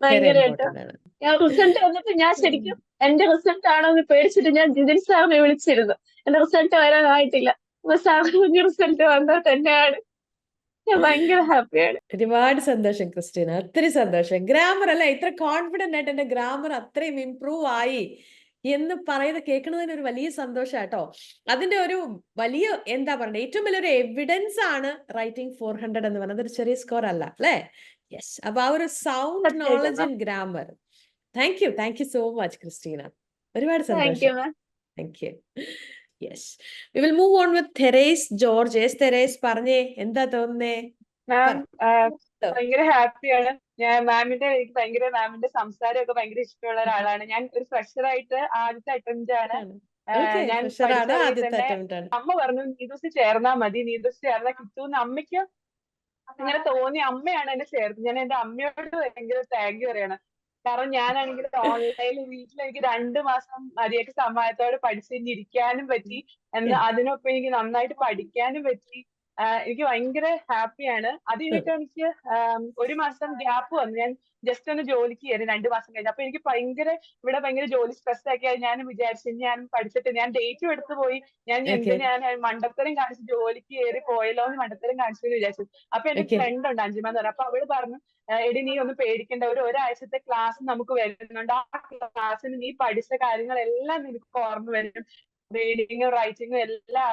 ഭയങ്കര ഭയങ്കരമായിട്ട്. ഇമ്പോർട്ടന്റ് ആണ്. ഞാൻ റിസൾട്ട് വന്നപ്പോ ഞാൻ ശരിക്കും എന്റെ റിസൾട്ട് ആണോ എന്ന് പേടിച്ചിട്ട് ഞാൻ ജിതിൻ സാറിനെ വിളിച്ചിരുന്നു. എന്റെ റിസൾട്ട് വരാനായിട്ടില്ല. അപ്പൊ സാർ റിസൾട്ട് വന്നാൽ തന്നെയാണ്. ഞാൻ ഭയങ്കര ഹാപ്പിയാണ്. ഒരുപാട് സന്തോഷം ക്രിസ്റ്റീന, ഒത്തിരി സന്തോഷം. ഗ്രാമർ അല്ലെ ഇത്ര കോൺഫിഡന്റ് ആയിട്ട് എന്റെ ഗ്രാമർ അത്രയും ഇംപ്രൂവ് ആയി എന്ന് പറയുന്നത് കേൾക്കുന്നതിന് ഒരു വലിയ സന്തോഷം കേട്ടോ. അതിന്റെ ഒരു വലിയ എന്താ പറയുക ഏറ്റവും വലിയൊരു എവിഡൻസ് ആണ് റൈറ്റിംഗ് 400 എന്ന് പറയുന്നത്. ഒരു ചെറിയ സ്കോർ അല്ല അല്ലേ? യെസ്. അപ്പൊ ആ ഒരു sound knowledge in grammar. Thank you so much Christina. ഒരുപാട് താങ്ക് യു സന്തോഷം. Ma'am. Thank you. Yes, we will move on with Therese George. Yes Therese, പറഞ്ഞേ എന്താ തോന്നുന്നേ? മാം ഭയങ്കര ഹാപ്പിയാണ്. എനിക്ക് മാമിന്റെ സംസാരമൊക്കെ ഭയങ്കര ഇഷ്ടമുള്ള ഒരാളാണ്. ഞാൻ ഒരു ഫ്രഷർ ആയിട്ട് ആദ്യത്തെ അറ്റംപ്റ്റ് ആണ്. ഞാൻ പഠിച്ച വഴി തന്നെ അമ്മ പറഞ്ഞു നീതൂസ് ചേർന്നാ മതി, നീതൂസ് ചേർന്നാ കിട്ടൂന്ന് അമ്മയ്ക്ക് അങ്ങനെ തോന്നി. അമ്മയാണ് എന്നെ ചേർത്ത്. ഞാൻ എന്റെ അമ്മയോട് ഭയങ്കര താങ്ക് യു പറയണം. കാരണം ഞാനാണെങ്കിൽ ഓൺലൈനിൽ വീട്ടിൽ എനിക്ക് 2 മാസം മര്യാദക്ക് സമാധാനത്തോടെ പഠിച്ചിരിക്കാനും പറ്റി. അതിനൊപ്പം എനിക്ക് നന്നായിട്ട് പഠിക്കാനും പറ്റി. എനിക്ക് ഭയങ്കര ഹാപ്പിയാണ്. അത് കഴിഞ്ഞിട്ട് എനിക്ക് 1 മാസം ഗ്യാപ്പ് വന്നു. ഞാൻ ജസ്റ്റ് ഒന്ന് ജോലിക്ക് കയറി 2 മാസം കഴിഞ്ഞു. അപ്പൊ എനിക്ക് ഇവിടെ ഭയങ്കര ജോലി സ്ട്രെസ് ഒക്കെ ആയി. ഞാൻ വിചാരിച്ചു ഞാൻ പഠിച്ചിട്ട് ഞാൻ ഡേറ്റും എടുത്തു പോയി. ഞാൻ മണ്ടത്തരം കാണിച്ച് ജോലിക്ക് കയറി പോയല്ലോ എന്ന് മണ്ടത്തരം കാണിച്ചു എന്ന് വിചാരിച്ചു. അപ്പൊ എന്റെ ഫ്രണ്ട് ഉണ്ട് അഞ്ജിമ എന്ന് പറഞ്ഞു. അപ്പൊ അവള് പറഞ്ഞു എടി നീ ഒന്നും പേടിക്കണ്ട, ഒരാഴ്ചത്തെ ക്ലാസ് നമുക്ക് വരുന്നുണ്ട്. ആ ക്ലാസ്സിന് നീ പഠിച്ച കാര്യങ്ങളെല്ലാം നിനക്ക് ഓർമ്മ വരും. റീഡിങ്ങും റൈറ്റിങ്ങും എല്ലാം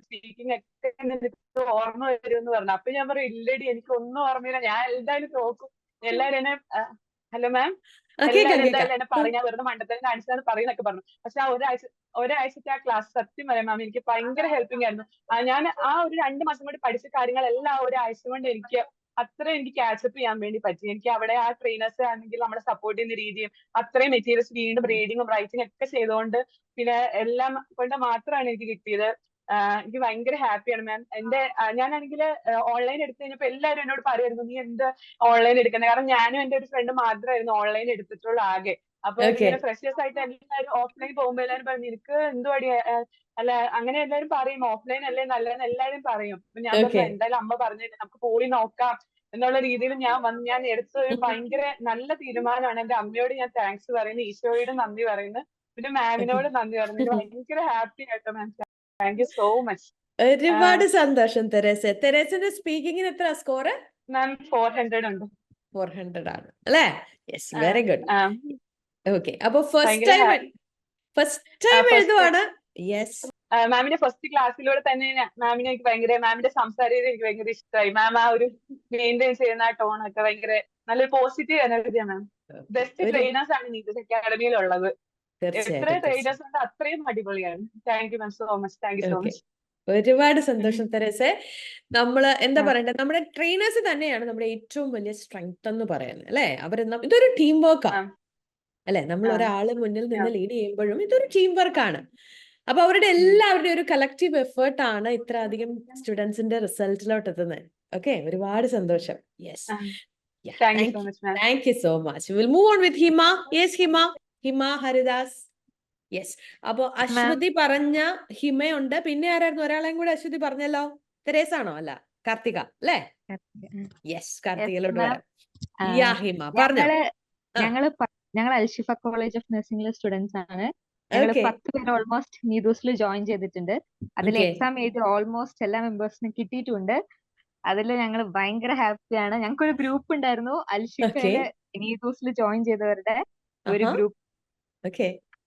സ്പീക്കിംഗ് ഒക്കെ നിനക്ക് ഓർമ്മ വരും എന്ന് പറഞ്ഞു. അപ്പൊ ഞാൻ പറയും ഇല്ലടി എനിക്ക് ഒന്നും ഓർമ്മയില്ല, ഞാൻ എന്തായാലും നോക്കും. എല്ലാരും എന്നെ ഹലോ മാം എല്ലാരും എന്തായാലും എന്നെ പറയും ഞാൻ വെറുതെ മണ്ടത്തരം കാണിച്ചതെന്ന് പറയുന്നൊക്കെ പറഞ്ഞു. പക്ഷെ ആ ഒരാഴ്ചത്തെ ആ ക്ലാസ് സത്യം പറയാം മാം എനിക്ക് ഭയങ്കര ഹെൽപ്പിംഗ് ആയിരുന്നു. ഞാൻ ആ ഒരു 2 മാസം കൊണ്ട് പഠിച്ച കാര്യങ്ങളെല്ലാം ആ ഒരാഴ്ച കൊണ്ട് എനിക്ക് ക്യാച്ചപ്പ് ചെയ്യാൻ വേണ്ടി പറ്റി. എനിക്ക് അവിടെ ആ ട്രെയിനേഴ്സ് ആണെങ്കിൽ നമ്മളെ സപ്പോർട്ട് ചെയ്യുന്ന രീതിയും അത്രയും മെറ്റീരിയൽസ് വീണ്ടും റീഡിങ്ങും റൈറ്റിംഗ് ഒക്കെ ചെയ്തുകൊണ്ട് പിന്നെ എല്ലാം കൊണ്ട് മാത്രമാണ് എനിക്ക് കിട്ടിയത്. എനിക്ക് ഭയങ്കര ഹാപ്പിയാണ് മാം. ഞാനാണെങ്കിൽ ഓൺലൈൻ എടുത്തു കഴിഞ്ഞപ്പോ എല്ലാവരും എന്നോട് പറയുമായിരുന്നു നീ എന്ത് ഓൺലൈൻ എടുക്കുന്നത്. കാരണം ഞാനും എന്റെ ഒരു ഫ്രണ്ട് മാത്രമായിരുന്നു ഓൺലൈൻ എടുത്തിട്ടുള്ളൂ ആകെ. അപ്പൊ ഇങ്ങനെ ഫ്രഷേഴ്സ് ആയിട്ട് എല്ലാവരും ഓഫ്ലൈൻ പോകുമ്പോ എല്ലാവരും പറയും നിനക്ക് എന്തുവാടി അല്ല അങ്ങനെ എല്ലാവരും പറയും ഓഫ്ലൈൻ അല്ലേ നല്ലതെന്ന് എല്ലാവരും പറയും. അപ്പൊ ഞാൻ പറഞ്ഞു എന്തായാലും അമ്മ പറഞ്ഞിട്ട് നമുക്ക് പോയി നോക്കാം എന്നുള്ള രീതിയിൽ ഞാൻ എടുത്ത ഒരു ഭയങ്കര നല്ല തീരുമാനമാണ്. എന്റെ അമ്മയോട് ഞാൻ താങ്ക്സ് പറയുന്നു, ഈശോയോട് നന്ദി പറയുന്നു, പിന്നെ മാമിനോട് നന്ദി പറയുന്നു. ഭയങ്കര ഹാപ്പി ആയിട്ടോ ma'am. Thank you so much. ഒരുപാട് സന്തോഷം തെരേസ. തെരേസിന്റെ സ്പീക്കിങ്ങിന് എത്ര സ്കോർ? മാം 400 ഉണ്ട്. 400 ആണ് അല്ലേ? Yes, very good. ഓക്കെ, അപ്പൊ ഫസ്റ്റ് ടൈം എഴുതുവാണ്. യെസ്, മാമിന്റെ ഫസ്റ്റ് ക്ലാസ്സിലൂടെ തന്നെ മാമിനെ എനിക്ക് മാമിന്റെ സംസാരം എനിക്ക് ഭയങ്കര ഇഷ്ടമായി. മാം ആ ഒരു മെയിൻറ്റെയിൻ ചെയ്യുന്ന ആ ടോൺ ഒക്കെ ഭയങ്കര നല്ലൊരു പോസിറ്റീവ് എനർജിയാണ് മാം. ബെസ്റ്റ് ട്രെയിനേഴ്സ് ആണ് നീതൂസ് അക്കാഡമിയിലുള്ളത്. എത്ര ട്രെയിനേഴ്സ് ഉണ്ട് അത്രയും അടിപൊളിയാണ്. Thank you ma'am so much. Thank you so much. ഒരുപാട് സന്തോഷം തെരേസെ. നമ്മള് എന്താ പറയണ്ടേ, നമ്മുടെ ട്രെയിനേഴ്സ് തന്നെയാണ് നമ്മുടെ ഏറ്റവും വലിയ സ്ട്രെങ്ത് എന്ന് പറയുന്നത് അല്ലെ? ഇതൊരു ടീം വർക്കാണ് അല്ലെ? നമ്മൾ ഒരാള് മുന്നിൽ നിന്ന് ലീഡ് ചെയ്യുമ്പോഴും ഇതൊരു ടീം വർക്കാണ്. അപ്പൊ അവരുടെ എല്ലാവരുടെയും ഒരു കളക്റ്റീവ് എഫേർട്ട് ആണ് ഇത്ര അധികം സ്റ്റുഡൻസിന്റെ റിസൾട്ടിലോട്ട് എത്തുന്നത്. ഓക്കെ, ഒരുപാട് സന്തോഷം. Yes, thank you so much. Will move on with Hima. Yes Hima Haridas. Yes, അപ്പൊ അശ്വതി പറഞ്ഞ ഹിമയുണ്ട്, പിന്നെ ആരായിരുന്നു? ഒരാളെയും കൂടെ അശ്വതി പറഞ്ഞല്ലോ. തെരേസ ആണോ? അല്ല, കാർത്തിക അല്ലേ? യെസ്, കാർത്തികയിലോട്ട് വരാം. ഹിമ പറഞ്ഞോ. ഞങ്ങൾ അൽഷിഫ കോളേജ് ഓഫ് നഴ്സിംഗിലെ സ്റ്റുഡൻസ് ആണ്. ഞങ്ങൾ 10 പേര് ഓൾമോസ്റ്റ് നീതൂസിൽ ജോയിൻ ചെയ്തിട്ടുണ്ട്. അതിൽ എക്സാം എഴുതി ഓൾമോസ്റ്റ് എല്ലാ മെമ്പേഴ്സിനും കിട്ടിയിട്ടുണ്ട്. അതിൽ ഞങ്ങൾ ഭയങ്കര ഹാപ്പിയാണ്. ഞങ്ങൾക്കൊരു ഗ്രൂപ്പ് ഉണ്ടായിരുന്നു അൽഷിഫയുടെ നീതൂസിൽ ജോയിൻ ചെയ്തവരുടെ ഒരു ഗ്രൂപ്പ്.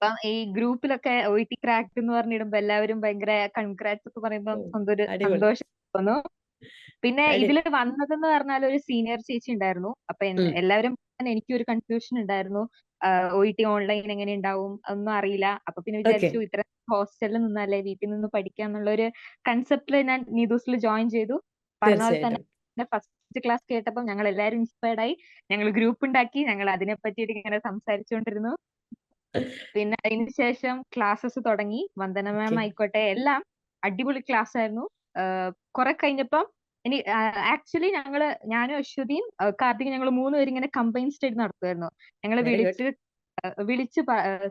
അപ്പം ഈ ഗ്രൂപ്പിലൊക്കെ OET ക്രാക്ക് എന്ന് പറഞ്ഞിടുമ്പോ എല്ലാവരും ഭയങ്കര കൺഗ്രാറ്റ്സ് ഒക്കെ പറയുമ്പോൾ സ്വന്തം ഒരു അടിപൊളി. സന്തോഷം തോന്നുന്നു. പിന്നെ അടി ഇതിൽ വന്നതെന്ന് പറഞ്ഞാൽ ഒരു സീനിയർ ചേച്ചി ഉണ്ടായിരുന്നു. അപ്പൊ ഉം. എല്ലാവരും എനിക്കൊരു കൺഫ്യൂഷൻ ഉണ്ടായിരുന്നു. OET ഓൺലൈൻ എങ്ങനെ ഉണ്ടാവും ഒന്നും അറിയില്ല. അപ്പൊ പിന്നെ ഓക്കെ, വിചാരിച്ചു ഇത്ര ഹോസ്റ്റലിൽ നിന്നല്ലേ വീട്ടിൽ നിന്ന് പഠിക്കാന്നുള്ള ഒരു കൺസെപ്റ്റിൽ ഞാൻ നീതൂസിൽ ജോയിൻ ചെയ്തു. പറഞ്ഞ പോലെ തന്നെ തീർച്ചയായിട്ടും. ഫസ്റ്റ് ക്ലാസ് കേട്ടപ്പോൾ ഞങ്ങൾ എല്ലാവരും ഇൻസ്പയർഡ് ആയി. ഞങ്ങൾ ഗ്രൂപ്പ് ഉണ്ടാക്കി. ഞങ്ങൾ അതിനെ പറ്റിയിട്ട് ഇങ്ങനെ സംസാരിച്ചുകൊണ്ടിരുന്നു. പിന്നെ അതിന് ശേഷം ക്ലാസ്സസ് തുടങ്ങി. വന്ദന മാം ഓക്കെ, ആയിക്കോട്ടെ, എല്ലാം അടിപൊളി ക്ലാസ് ആയിരുന്നു. കുറെ കഴിഞ്ഞപ്പം ആക്ച്വലി ഞാനും അശ്വതിയും കാർത്തിക് ഞങ്ങൾ 3 പേരും ഇങ്ങനെ കമ്പൈൻ സ്റ്റഡി നടത്തുമായിരുന്നു. ഞങ്ങൾ വെരി ഗുഡ്. വിളിച്ച്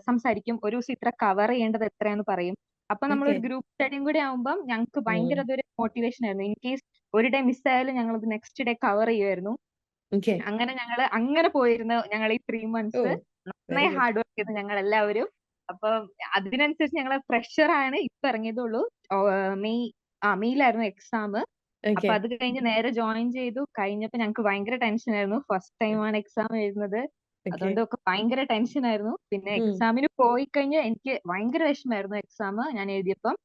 സംസാരിക്കും. ഒരു ദിവസം ഇത്ര കവർ ചെയ്യേണ്ടത് എത്രയാന്ന് പറയും. അപ്പൊ ഓക്കെ, നമ്മളൊരു ഗ്രൂപ്പ് സ്റ്റഡിയും കൂടി ആവുമ്പം ഞങ്ങൾക്ക് ഭയങ്കര അതൊരു മോട്ടിവേഷൻ ആയിരുന്നു. ഇൻ കേസ് ഒരു ഡേ മിസ്സായാലും ഞങ്ങൾ അത് നെക്സ്റ്റ് ഡേ കവർ ചെയ്യുമായിരുന്നു. ഓക്കെ. അങ്ങനെ അങ്ങനെ പോയിരുന്നു ഞങ്ങൾ ഈ 3 ഓ, മന്ത്സ്. വെരി നന്നായി ഗുഡ്. ഹാർഡ് വർക്ക് ചെയ്തു ഞങ്ങൾ എല്ലാവരും. അപ്പൊ അതിനനുസരിച്ച് ഞങ്ങൾ ഫ്രഷർ ആണ് ഇപ്പൊ ഇറങ്ങിയതുള്ളൂ. മെയ്യിലായിരുന്നു എക്സാം. അപ്പൊ ഓക്കെ, അത് കഴിഞ്ഞ് നേരെ ജോയിൻ ചെയ്തു. കഴിഞ്ഞപ്പോ ഞങ്ങൾക്ക് ഭയങ്കര ടെൻഷൻ ആയിരുന്നു. ഫസ്റ്റ് ടൈമാണ് എക്സാം എഴുതുന്നത്. ഓക്കെ. അതുകൊണ്ട് ഒക്കെ ഭയങ്കര ടെൻഷൻ ആയിരുന്നു. പിന്നെ എക്സാമിന് പോയി കഴിഞ്ഞ് എനിക്ക് ഭയങ്കര വിഷമായിരുന്നു എക്സാം ഞാൻ എഴുതിയപ്പം.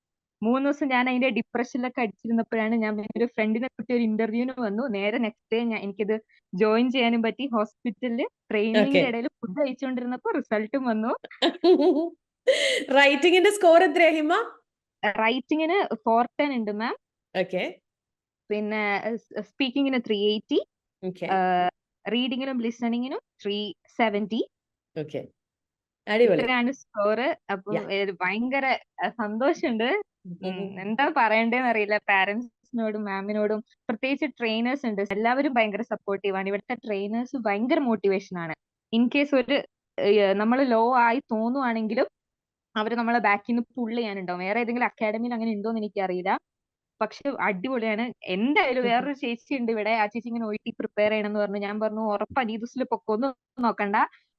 3 ദിവസം ഞാൻ അതിന്റെ ഡിപ്രഷനിലൊക്കെ അടിച്ചിരുന്നപ്പോഴാണ് ഞാൻ പിന്നെ ഒരു ഫ്രണ്ടിനെ കുട്ടി ഒരു ഇന്റർവ്യൂവിന് വന്നു. നേരെ നെക്സ്റ്റ് ഡേ എനിക്കിത് ജോയിൻ ചെയ്യാനും പറ്റി. ഹോസ്പിറ്റലില് ഓക്കെ. ട്രെയിനിങ്ങിന്റെ ഇടയിൽ ഫുഡ് കഴിച്ചുകൊണ്ടിരുന്നപ്പോ റിസൾട്ടും വന്നു. റൈറ്റിംഗിന്റെ സ്കോർ എത്രയാ ഹിമ? റൈറ്റിങ്ങിന് 410 ഉണ്ട് മാം. ഓക്കെ, പിന്നെ സ്പീക്കിങ്ങിന് 380, ഓക്കെ, റീഡിങ്ങിനും ലിസണിങ്ങിനും 370. ഓക്കെ. അടിപൊളി. ഇത്രയാണ് സ്കോറ്. അപ്പൊ യാ. ഭയങ്കര സന്തോഷമുണ്ട്. എന്താ പറയണ്ടേന്ന് അറിയില്ല. പാരന്റ്സിനോടും മാമിനോടും പ്രത്യേകിച്ച് ട്രെയിനേഴ്സ് ഉണ്ട്. എല്ലാവരും ഭയങ്കര സപ്പോർട്ടീവ് ആണ്. ഇവിടുത്തെ ട്രെയിനേഴ്സ് ഭയങ്കര മോട്ടിവേഷൻ ആണ്. ഇൻ കേസ് ഒരു നമ്മൾ ലോ ആയി തോന്നുവാണെങ്കിലും അവർ നമ്മളെ ബാക്കിൽ നിന്ന് പുള്ള് ചെയ്യാനുണ്ടാവും. വേറെ ഏതെങ്കിലും അക്കാഡമിയിൽ അങ്ങനെ ഉണ്ടോന്ന് എനിക്കറിയില്ല. പക്ഷെ അടിപൊളിയാണ്. എന്തായാലും വേറൊരു ചേച്ചി ഉണ്ട് ഇവിടെ. ആ ചേച്ചി ഇങ്ങനെ OET പ്രിപ്പയർ ചെയ്യണമെന്ന് പറഞ്ഞു. ഞാൻ പറഞ്ഞു ഉറപ്പാ നീതൂസിൽ പൊക്കൊന്നും നോക്കണ്ട,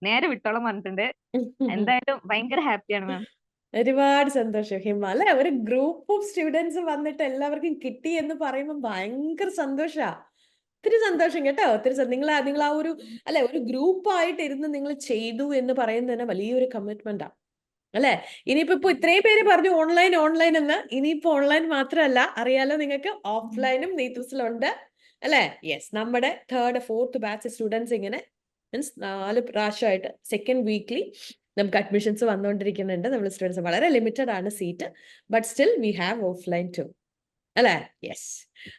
നേരെ വിട്ടോളം പറഞ്ഞിട്ടുണ്ട്. എന്തായാലും ഭയങ്കര ഹാപ്പിയാണ് മാം. ഒരുപാട് സന്തോഷം ഹിമ. അല്ലെ, ഒരു ഗ്രൂപ്പ് ഓഫ് സ്റ്റുഡൻസ് വന്നിട്ട് എല്ലാവർക്കും കിട്ടി എന്ന് പറയുമ്പോൾ ഭയങ്കര സന്തോഷാ. ഒത്തിരി സന്തോഷം കേട്ടോ. ഒത്തിരി നിങ്ങൾ ആ ഒരു ഒരു ഗ്രൂപ്പായിട്ട് ഇരുന്ന് നിങ്ങൾ ചെയ്തു എന്ന് പറയുന്നത് തന്നെ വലിയൊരു കമ്മിറ്റ്മെന്റാ അല്ലെ. ഇനിയിപ്പോ ഇത്രയും പേര് പറഞ്ഞു ഓൺലൈൻ എന്ന്. ഇനിയിപ്പോ ഓൺലൈൻ മാത്രമല്ല, അറിയാലോ നിങ്ങൾക്ക് ഓഫ്ലൈനും നീതൂസിലുണ്ട് അല്ലെ. യെസ്, നമ്മുടെ 3rd 4th ബാച്ച് സ്റ്റുഡൻസ് ഇങ്ങനെ മീൻസ് 4 പ്രാവശ്യമായിട്ട് സെക്കൻഡ് വീക്ക്ലി നമുക്ക് അഡ്മിഷൻസ് വന്നുകൊണ്ടിരിക്കുന്നുണ്ട്. നമ്മൾ സ്റ്റുഡൻസ് വളരെ ലിമിറ്റഡ് ആണ് seat, but still we have offline too അല്ലേ. യെസ്,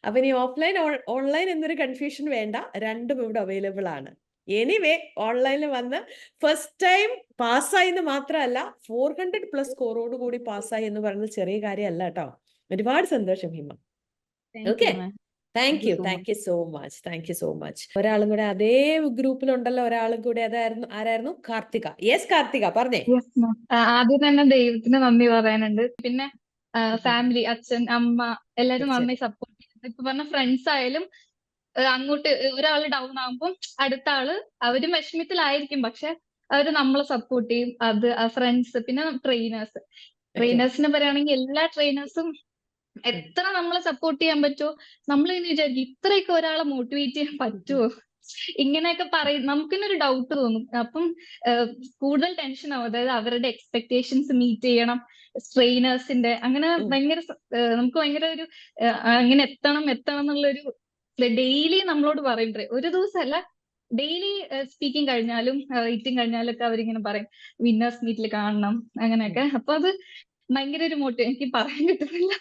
അപ്പൊ ഇനി ഓഫ്ലൈൻ ഓൺലൈൻ എന്നൊരു കൺഫ്യൂഷൻ വേണ്ട, രണ്ടും ഇവിടെ അവൈലബിൾ ആണ്. എനിവേ, ഓൺലൈനിൽ വന്ന് ഫസ്റ്റ് ടൈം പാസ്സായി എന്ന് മാത്രമല്ല 400+ സ്കോറോട് കൂടി പാസ്സായി എന്ന് പറയുന്നത് ചെറിയ കാര്യമല്ല കേട്ടോ. ഒരുപാട് സന്തോഷം Hima. Okay, thank you so much. ഒരാളും കൂടെ അതേ ഗ്രൂപ്പിലുണ്ടല്ലോ, ഒരാളും കൂടെ. ആരായിരുന്നു? കാർത്തിക. യെസ് കാർത്തിക, പറഞ്ഞേ. ആദ്യം തന്നെ ദൈവത്തിന് നന്ദി പറയാനുണ്ട്. പിന്നെ ഫാമിലി, അച്ഛൻ, അമ്മ എല്ലാരും നന്നായി സപ്പോർട്ട് ചെയ്യുന്നു. ഇപ്പൊ പറഞ്ഞ ഫ്രണ്ട്സ് ആയാലും അങ്ങോട്ട് ഒരാൾ ഡൗൺ ആകുമ്പോൾ അടുത്ത ആള് അവരും വിഷമത്തിലായിരിക്കും, പക്ഷെ അവര് നമ്മളെ സപ്പോർട്ട് ചെയ്യും. അത് ഫ്രണ്ട്സ്, പിന്നെ ട്രെയിനേഴ്സിനെ പറയുകയാണെങ്കിൽ എല്ലാ ട്രെയിനേഴ്സും എത്ര നമ്മളെ സപ്പോർട്ട് ചെയ്യാൻ പറ്റുമോ നമ്മളിങ്ങനെ വിചാരിക്കും ഇത്രയൊക്കെ ഒരാളെ മോട്ടിവേറ്റ് ചെയ്യാൻ പറ്റുമോ, ഇങ്ങനെയൊക്കെ പറയും. നമുക്കിന്നൊരു ഡൗട്ട് തോന്നും. അപ്പം കൂടുതൽ ടെൻഷൻ ആവും. അതായത് അവരുടെ എക്സ്പെക്ടേഷൻസ് മീറ്റ് ചെയ്യണം, ട്രെയിനേഴ്സിന്റെ അങ്ങനെ ഭയങ്കര നമുക്ക് ഭയങ്കര ഒരു അങ്ങനെ എത്തണം എന്നുള്ളൊരു ഡെയിലി നമ്മളോട് പറയും. ഒരു ദിവസമല്ല, ഡെയിലി സ്പീക്കിംഗ് കഴിഞ്ഞാലും റൈറ്റിംഗ് കഴിഞ്ഞാലും ഒക്കെ അവരിങ്ങനെ പറയും വിന്നേഴ്സ് മീറ്റിൽ കാണണം അങ്ങനെയൊക്കെ. അപ്പൊ അത് ഭയങ്കര ഒരു മോട്ടിവേഷൻ, എനിക്ക് പറയാൻ കിട്ടുന്നില്ല.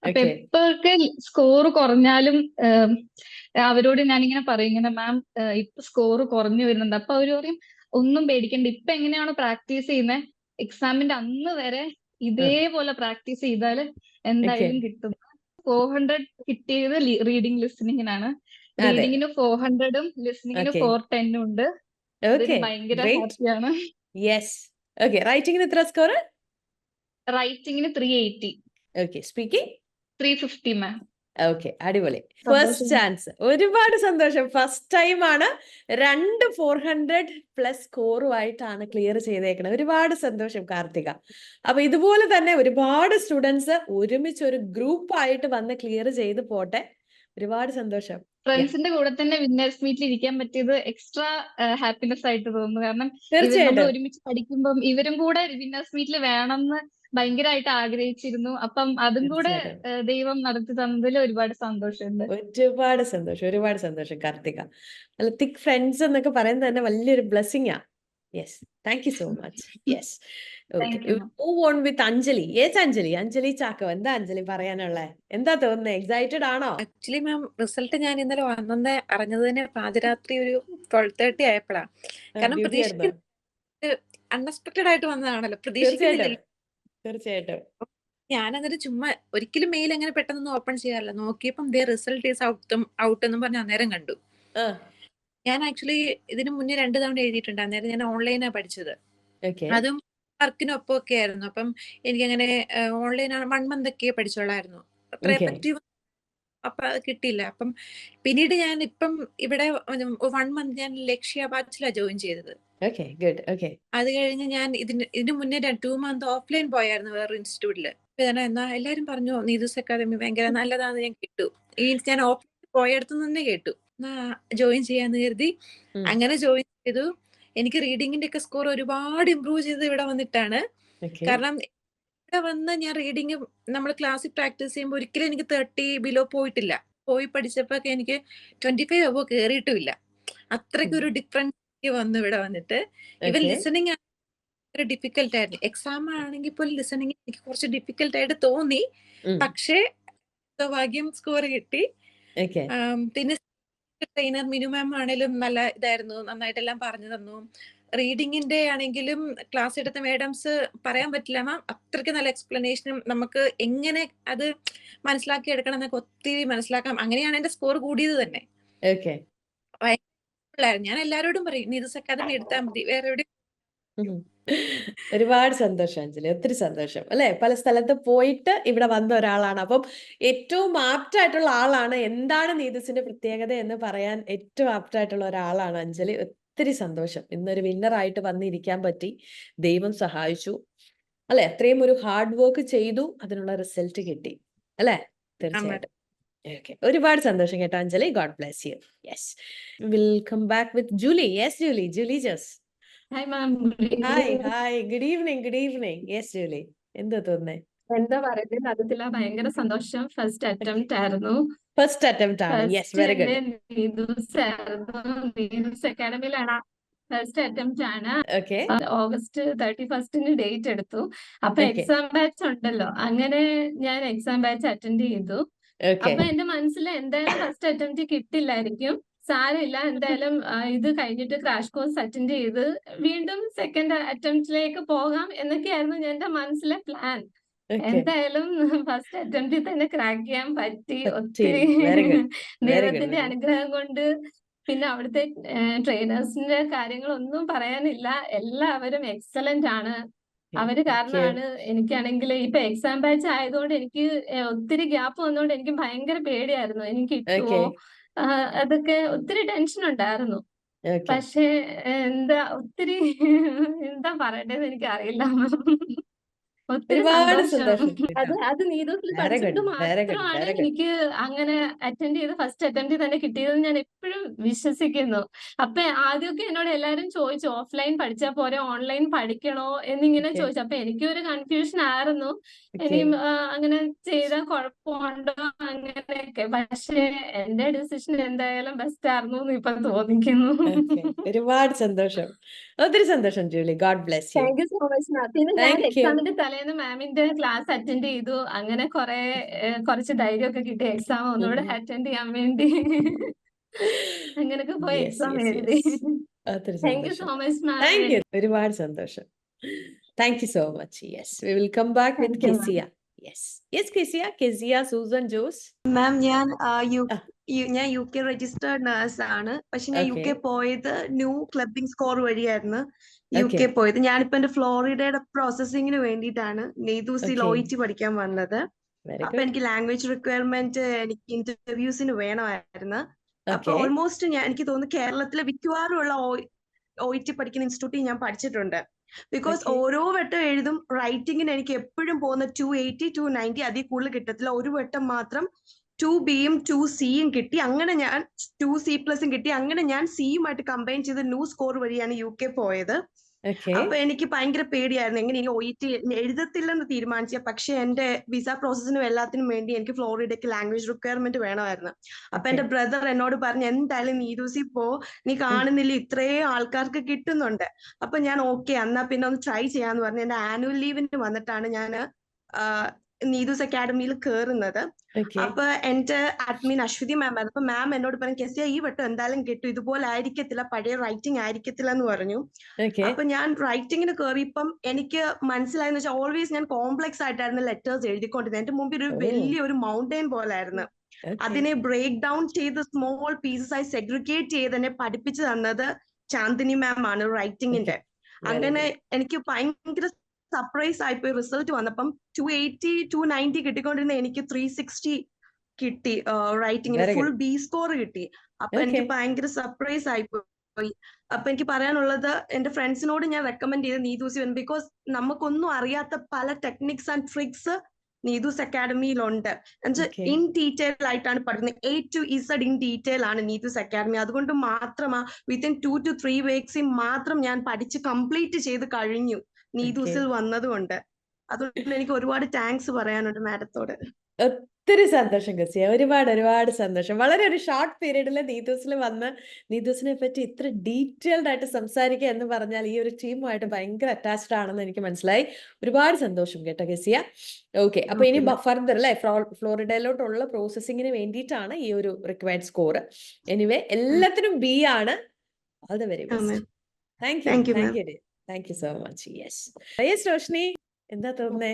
അപ്പൊ എപ്പോഴൊക്കെ സ്കോർ കുറഞ്ഞാലും അവരോട് ഞാനിങ്ങനെ പറയും, ഇങ്ങനെ മാം ഇപ്പൊ സ്കോർ കുറഞ്ഞു വരുന്നുണ്ട്. അപ്പൊ അവര് പറയും ഒന്നും പേടിക്കണ്ട, ഇപ്പൊ എങ്ങനെയാണോ പ്രാക്ടീസ് ചെയ്യുന്നത് എക്സാമിന്റെ അന്ന് വരെ ഇതേപോലെ പ്രാക്ടീസ് ചെയ്താല് എന്തായാലും കിട്ടും. 400 കിട്ടിയത് റീഡിംഗ് ലിസണിങ്ങിനാണ്. റീഡിങ്ങിന് 400ഉം ലിസണിങ്ങിന് 410ഉം ഉണ്ട്. ഭയങ്കര ഹാപ്പിയാണ്. റൈറ്റിംഗിന് എത്ര സ്കോർ? റൈറ്റിംഗിന് 380. സ്പീക്കിംഗ് 350 മാം. അടിപൊളി. First chance. ഒരുപാട് സന്തോഷം. ഫസ്റ്റ് ടൈം ആണ് 2 400+ സ്കോറുമായിട്ടാണ് ക്ലിയർ ചെയ്തേക്കുന്നത്. ഒരുപാട് സന്തോഷം കാർത്തിക. അപ്പൊ ഇതുപോലെ തന്നെ ഒരുപാട് സ്റ്റുഡൻസ് ഒരുമിച്ച് ഒരു ഗ്രൂപ്പ് ആയിട്ട് വന്ന് ക്ലിയർ ചെയ്ത് പോട്ടെ. ഒരുപാട് സന്തോഷം. ഫ്രണ്ട്സിന്റെ കൂടെ തന്നെ വിന്നേഴ്സ് മീറ്റിൽ ഇരിക്കാൻ പറ്റിയത് എക്സ്ട്രാ ഹാപ്പിനെസ് ആയിട്ട് തോന്നുന്നു. കാരണം നമ്മൾ തീർച്ചയായിട്ടും ഒരുമിച്ച് പഠിക്കുമ്പം ഇവരും കൂടെ വിന്നേഴ്സ് മീറ്റിൽ വേണമെന്ന് ഭയങ്കരമായിട്ട് ആഗ്രഹിച്ചിരുന്നു. അപ്പം അതും കൂടെ തീർച്ചയായിട്ടും ദൈവം നടത്തി തന്നതിൽ ഒരുപാട് സന്തോഷമുണ്ട്. ഒരുപാട് സന്തോഷം കാർത്തിക. അല്ല, തിക് ഫ്രണ്ട്സ് എന്നൊക്കെ പറയുന്നത് തന്നെ വലിയൊരു ബ്ലെസ്സിങ്ങാ. Yes, thank you so much. Yes, okay, thank you. Move on with Anjali. Yes Anjali Chacko, എന്താ അഞ്ജലി പറയാനുള്ളത്? എന്താ തോന്നുന്നത്? എക്സൈറ്റഡ് ആണോ? ആക്ച്വലി മാം, റിസൾട്ട് ഞാൻ ഇന്നലെ വന്നെ അറിഞ്ഞത് തന്നെ പാതിരാത്രി ഒരു 12:30 ആയപ്പോഴാണ്. കാരണം ഡ്യൂട്ടി ആയിരുന്നോ? അൺഎക്സ്പെക്ടഡ് ആയിട്ട് വന്നതാണല്ലോ, പ്രതീക്ഷിക്കുന്നില്ല. തീർച്ചയായിട്ടും ഞാൻ എന്നിട്ട് ചുമ്മാ ഒരിക്കലും മെയിൽ അങ്ങനെ പെട്ടെന്നൊന്നും ഓപ്പൺ ചെയ്യാറില്ല. നോക്കിയപ്പം റിസൾട്ട് ഈസ് ഔട്ട് എന്നും പറഞ്ഞ് അന്നേരം കണ്ടു. ഞാൻ ആക്ച്വലി ഇതിനു മുന്നേ 2 തവണ എഴുതിയിട്ടുണ്ട്. അന്നേരം ഞാൻ ഓൺലൈനാണ് പഠിച്ചത്. അതും വർക്കിനൊപ്പം ഒക്കെ ആയിരുന്നു. അപ്പം എനിക്കങ്ങനെ ഓൺലൈൻ 1 മന്ത് ഒക്കെ പഠിച്ചോളായിരുന്നു. അത്ര എഫക്റ്റീവ് അപ്പൊ അത് കിട്ടിയില്ല. അപ്പം പിന്നീട് ഞാൻ ഇപ്പം ഇവിടെ 1 മന്ത് ഞാൻ ലക്ഷ്യ ബാച്ചിലാണ് ജോയിൻ ചെയ്തത്. അത് കഴിഞ്ഞ് ഞാൻ ഇതിന് മുന്നേ 2 മന്ത് ഓഫ്ലൈൻ പോയായിരുന്നു വേറൊരു ഇൻസ്റ്റിറ്റ്യൂട്ടില്. എന്നാ എല്ലാരും പറഞ്ഞു നീതൂസ് അക്കാദമി ഭയങ്കര നല്ലതാന്ന് ഞാൻ കേട്ടു. ഞാൻ ഓഫ്ലൈൻ പോയടത്തു തന്നെ കേട്ടു. ജോയിൻ ചെയ്യാന്ന് കരുതി അങ്ങനെ ജോയിൻ ചെയ്തു. എനിക്ക് റീഡിങ്ങിന്റെ ഒക്കെ സ്കോർ ഒരുപാട് ഇമ്പ്രൂവ് ചെയ്ത് ഇവിടെ വന്നിട്ടാണ്. കാരണം ഇവിടെ വന്ന് ഞാൻ റീഡിങ് നമ്മൾ ക്ലാസ്സിൽ പ്രാക്ടീസ് ചെയ്യുമ്പോൾ ഒരിക്കലും എനിക്ക് 30 ബിലോ പോയിട്ടില്ല. പോയി പഠിച്ചപ്പോ എനിക്ക് 25 അബോ കയറിയിട്ടുമില്ല. അത്രയ്ക്കൊരു ഡിഫറൻസ് വന്നു ഇവിടെ വന്നിട്ട്. ഇവൻ ലിസണിങ് ഡിഫിക്കൽട്ട് ആയിരുന്നു. എക്സാം ആണെങ്കിൽ പോലും ലിസണിങ് എനിക്ക് കുറച്ച് ഡിഫിക്കൽട്ട് ആയിട്ട് തോന്നി. പക്ഷേ ഭാഗ്യം സ്കോർ കിട്ടി. പിന്നെ ട്രെയിനർ മിനു മാം ആണെങ്കിലും നല്ല ഇതായിരുന്നു, നന്നായിട്ടെല്ലാം പറഞ്ഞു തന്നു. റീഡിങ്ങിന്റെ ആണെങ്കിലും ക്ലാസ് എടുത്ത മേഡംസ് പറയാൻ പറ്റില്ല മാം, അത്രയ്ക്ക് നല്ല എക്സ്പ്ലനേഷനും നമുക്ക് എങ്ങനെ അത് മനസ്സിലാക്കി എടുക്കണം എന്നൊക്കെ ഒത്തിരി മനസ്സിലാക്കാം. അങ്ങനെയാണ് എന്റെ സ്കോർ കൂടിയത് തന്നെ. ഞാൻ എല്ലാവരോടും പറയും നീതൂസ് അക്കാദമി എടുത്താൽ മതി, വേറെ എവിടെ. ഒരുപാട് സന്തോഷം അഞ്ജലി, ഒത്തിരി സന്തോഷം. അല്ലെ, പല സ്ഥലത്ത് പോയിട്ട് ഇവിടെ വന്ന ഒരാളാണ്. അപ്പം ഏറ്റവും ആപ്റ്റ് ആയിട്ടുള്ള ആളാണ്. എന്താണ് നീതൂസിന്റെ പ്രത്യേകത എന്ന് പറയാൻ ഏറ്റവും ആപ്റ്റ് ആയിട്ടുള്ള ഒരാളാണ് അഞ്ജലി. ഒത്തിരി സന്തോഷം. ഇന്നൊരു വിന്നറായിട്ട് വന്നിരിക്കാൻ പറ്റി. ദൈവം സഹായിച്ചു. അല്ലെ, അത്രയും ഒരു ഹാർഡ് വർക്ക് ചെയ്തു, അതിനുള്ള റിസൾട്ട് കിട്ടി. അല്ലെ, തീർച്ചയായിട്ടും. ഒരുപാട് സന്തോഷം കേട്ടോ Anjali. God bless you. Yes, will come back with Julie. Yes Julie Jose. Hi ma'am. Hi, good evening. Yes Julie, എന്താ തോന്നുന്നേ? എന്താ പറയുന്നത്, സത്യത്തില് ഭയങ്കര സന്തോഷം. ഫസ്റ്റ് അറ്റംപ്റ്റ് ആയിരുന്നു. Yes, very good. നീതൂസ് അക്കാഡമിയിലാണ് ഫസ്റ്റ് അറ്റംപ്റ്റ് ആണ്. ഓഗസ്റ്റ് 31 ഡേറ്റ് എടുത്തു. അപ്പൊ എക്സാം ബാച്ച് ഉണ്ടല്ലോ, അങ്ങനെ ഞാൻ എക്സാം ബാച്ച് അറ്റൻഡ് ചെയ്തു. അപ്പൊ എന്റെ മനസ്സിൽ എന്തായാലും ഫസ്റ്റ് അറ്റംപ്റ്റ് കിട്ടില്ലായിരിക്കും, സാരമില്ല, എന്തായാലും ഇത് കഴിഞ്ഞിട്ട് ക്രാഷ് കോഴ്സ് അറ്റൻഡ് ചെയ്ത് വീണ്ടും സെക്കൻഡ് അറ്റംപ്റ്റിലേക്ക് പോകാം എന്നൊക്കെയായിരുന്നു എന്റെ മനസ്സിലെ പ്ലാൻ. എന്തായാലും ഫസ്റ്റ് അറ്റംപ്റ്റിൽ തന്നെ ക്രാക്ക് ചെയ്യാൻ പറ്റി. ഒത്തിരി ദൈവത്തിന്റെ അനുഗ്രഹം കൊണ്ട്. പിന്നെ അവിടുത്തെ ട്രെയിനേഴ്സിന്റെ കാര്യങ്ങളൊന്നും പറയാനില്ല, എല്ലാവരും എക്സലന്റ് ആണ്. അവര് കാരണമാണ് എനിക്കാണെങ്കിൽ ഇപ്പൊ എക്സാം ബാച്ച് ആയതുകൊണ്ട് എനിക്ക് ഒത്തിരി ഗ്യാപ്പ് വന്നതുകൊണ്ട് എനിക്ക് ഭയങ്കര പേടിയായിരുന്നു, എനിക്ക് കിട്ടുമോ, അതൊക്കെ ഒത്തിരി ടെൻഷൻ ഉണ്ടായിരുന്നു. പക്ഷെ ഒത്തിരി എന്താ പറയണ്ടേന്ന് എനിക്ക് അറിയില്ല. ഒത്തിരി സന്തോഷം. അത് നീതൂസിൽ പഠിച്ചത് മാത്രമാണ് എനിക്ക് അങ്ങനെ അറ്റൻഡ് ചെയ്ത് ഫസ്റ്റ് അറ്റംപ്റ്റ് തന്നെ കിട്ടിയതെന്ന് ഞാൻ എപ്പോഴും വിശ്വസിക്കുന്നു. അപ്പൊ ആദ്യമൊക്കെ എന്നോട് എല്ലാരും ചോദിച്ചു ഓഫ്ലൈൻ പഠിച്ചാൽ പോരെ, ഓൺലൈൻ പഠിക്കണോ എന്നിങ്ങനെ ചോദിച്ചു. അപ്പൊ എനിക്കൊരു കൺഫ്യൂഷൻ ആയിരുന്നു, ഇനിയും അങ്ങനെ ചെയ്താൽ കുഴപ്പമുണ്ടോ അങ്ങനെയൊക്കെ. പക്ഷെ എന്റെ ഡിസിഷൻ എന്തായാലും ബെസ്റ്റ് ആയിരുന്നു എന്ന് ഇപ്പൊ തോന്നിക്കുന്നു. ഒരുപാട് സന്തോഷം, ഒത്തിരി സന്തോഷം Julie. God bless you. Thank you so much മാം. പിന്നെ ഞാൻ എക്സാമിന്റെ തലേന്ന് മാമിന്റെ ക്ലാസ് അറ്റൻഡ് ചെയ്തു. അങ്ങനെ കുറച്ച് ധൈര്യമൊക്കെ കിട്ടി എക്സാം ഒന്നുകൂടെ അറ്റൻഡ് ചെയ്യാൻ വേണ്ടി. അങ്ങനെയൊക്കെ പോയി എക്സാം എഴുതി. Thank you so much ma'am. ഒരുപാട് സന്തോഷം. Thank you so much. Yes, we will come back with Kezia. Kezia Susan Jose. Ma'am, ഞാൻ UK രജിസ്റ്റേർഡ് നേഴ്സ് ആണ്. പക്ഷെ ഞാൻ UK പോയത് ന്യൂ ക്ലബിംഗ് സ്കോർ വഴിയായിരുന്നു UK പോയത്. ഞാനിപ്പോ എന്റെ ഫ്ലോറിഡയുടെ പ്രോസസ്സിങ്ങിന് വേണ്ടിയിട്ടാണ് നീതൂസിൽ OET പഠിക്കാൻ വന്നത്. അപ്പൊ എനിക്ക് ലാംഗ്വേജ് റിക്വയർമെന്റ് എനിക്ക് ഇന്റർവ്യൂസിന് വേണമായിരുന്നു. അപ്പൊ ഓൾമോസ്റ്റ് എനിക്ക് തോന്നുന്നു കേരളത്തിലെ മിക്കവാറും ഉള്ള OET പഠിക്കുന്ന ഇൻസ്റ്റിറ്റ്യൂട്ടിൽ ഞാൻ പഠിച്ചിട്ടുണ്ട്. ബിക്കോസ് ഓരോ വട്ടം എഴുതും റൈറ്റിങ്ങിന് എനിക്ക് എപ്പോഴും പോകുന്ന 280 290 അതിൽ കൂടുതൽ കിട്ടത്തില്ല. ഒരു വട്ടം മാത്രം 2Bയും 2Cയും കിട്ടി. അങ്ങനെ ഞാൻ 2C+ കിട്ടി. അങ്ങനെ ഞാൻ സിയുമായിട്ട് കമ്പൈൻ ചെയ്ത് ന്യൂ സ്കോർ വഴിയാണ് UK പോയത്. അപ്പൊ എനിക്ക് ഭയങ്കര പേടിയായിരുന്നു, എങ്ങനെ ഇനി OET എഴുതത്തില്ലെന്ന് തീരുമാനിച്ച. പക്ഷെ എന്റെ വിസ പ്രോസസ്സിനും എല്ലാത്തിനും വേണ്ടി എനിക്ക് ഫ്ലോറിഡയ്ക്ക് ലാംഗ്വേജ് റിക്വയർമെന്റ് വേണമായിരുന്നു. അപ്പൊ എന്റെ ബ്രദർ എന്നോട് പറഞ്ഞു, എന്തായാലും നീതൂസി പോ, നീ കാണുന്നില്ല ഇത്രയും ആൾക്കാർക്ക് കിട്ടുന്നുണ്ട്. അപ്പൊ ഞാൻ ഓക്കെ എന്നാ പിന്നെ ഒന്ന് ട്രൈ ചെയ്യാന്ന് പറഞ്ഞു എന്റെ ആനുവൽ ലീവിന് വന്നിട്ടാണ് ഞാൻ നീതൂസ് അക്കാഡമിയിൽ കയറുന്നത്. അപ്പൊ എന്റെ അഡ്മിൻ അശ്വതി മാം ആയിരുന്നു. അപ്പൊ മാം എന്നോട് പറഞ്ഞു, കെസിയ ഈ വട്ടം എന്തായാലും കിട്ടും, ഇതുപോലെ ആയിരിക്കത്തില്ല, പഴയ റൈറ്റിംഗ് ആയിരിക്കത്തില്ല എന്ന് പറഞ്ഞു. അപ്പൊ ഞാൻ റൈറ്റിംഗിന് കയറിയപ്പം എനിക്ക് മനസ്സിലായെന്ന് വെച്ചാൽ ഓൾവേസ് ഞാൻ കോംപ്ലക്സ് ആയിട്ടായിരുന്നു ലെറ്റേഴ്സ് എഴുതിക്കൊണ്ടിരുന്നത്. എന്റെ മുമ്പിൽ ഒരു വലിയൊരു മൗണ്ടെയിൻ പോലായിരുന്നു. അതിനെ ബ്രേക്ക് ഡൗൺ ചെയ്ത് സ്മോൾ പീസസ് ആയി സെഗ്രിഗേറ്റ് ചെയ്ത് എന്നെ പഠിപ്പിച്ചു തന്നത് ചാന്ദിനി മാം ആണ് റൈറ്റിംഗിന്റെ. അങ്ങനെ എനിക്ക് ഭയങ്കര സർപ്രൈസ് ആയിപ്പോയി. റിസൾട്ട് വന്നപ്പം 280 290 കിട്ടിക്കൊണ്ടിരുന്ന എനിക്ക് 360 കിട്ടി റൈറ്റിംഗിന്, ഫുൾ B സ്കോർ കിട്ടി. അപ്പൊ എനിക്ക് ഭയങ്കര സർപ്രൈസ് ആയിപ്പോയി. അപ്പൊ എനിക്ക് പറയാനുള്ളത്, എന്റെ ഫ്രണ്ട്സിനോട് ഞാൻ റെക്കമെൻഡ് ചെയ്ത് നീതൂസി വരും. ബിക്കോസ് നമുക്കൊന്നും അറിയാത്ത പല ടെക്നിക്സ് ആൻഡ് ട്രിക്സ് നീതൂസ് അക്കാഡമിയിലുണ്ട്. എന്നുവെച്ചാൽ ഇൻ ഡീറ്റെയിൽ ആയിട്ടാണ് പഠിക്കുന്നത്. A to Z in detail ആണ് നീതൂസ് അക്കാഡമി. അതുകൊണ്ട് മാത്രമാ വിത്തിൻ 2 to 3 വീക്സിൽ മാത്രം ഞാൻ പഠിച്ച് കംപ്ലീറ്റ് ചെയ്ത് കഴിഞ്ഞു നീതൂസിൽ വന്നതുകൊണ്ട്. അതുകൊണ്ട് എനിക്ക് ഒരുപാട് താങ്ക്സ് പറയാനുണ്ട് മാഡത്തോട്. ഒത്തിരി സന്തോഷം കസിയ, ഒരുപാട് സന്തോഷം. വളരെ ഒരു ഷോർട്ട് പീരീഡിൽ നീതൂസിൽ വന്ന് നീതൂസിനെ പറ്റി ഇത്ര ഡീറ്റെയിൽഡ് ആയിട്ട് സംസാരിക്കുക എന്ന് പറഞ്ഞാൽ ഈ ഒരു ടീമുമായിട്ട് ഭയങ്കര അറ്റാച്ച്ഡ് ആണെന്ന് എനിക്ക് മനസ്സിലായി. ഒരുപാട് സന്തോഷം കേട്ടോ കസിയ. ഓക്കെ, അപ്പൊ ഇനി ഫർദർ അല്ലെ ഫ്ലോറിഡയിലോട്ടുള്ള പ്രോസസ്സിങ്ങിന് വേണ്ടിയിട്ടാണ് ഈ ഒരു റിക്വയർഡ് സ്കോർ. എനിവേ എല്ലാത്തിനും B ആണ്. All the very best. Thank you so much. Yes Roshni, എന്താ തോന്നുന്നേ?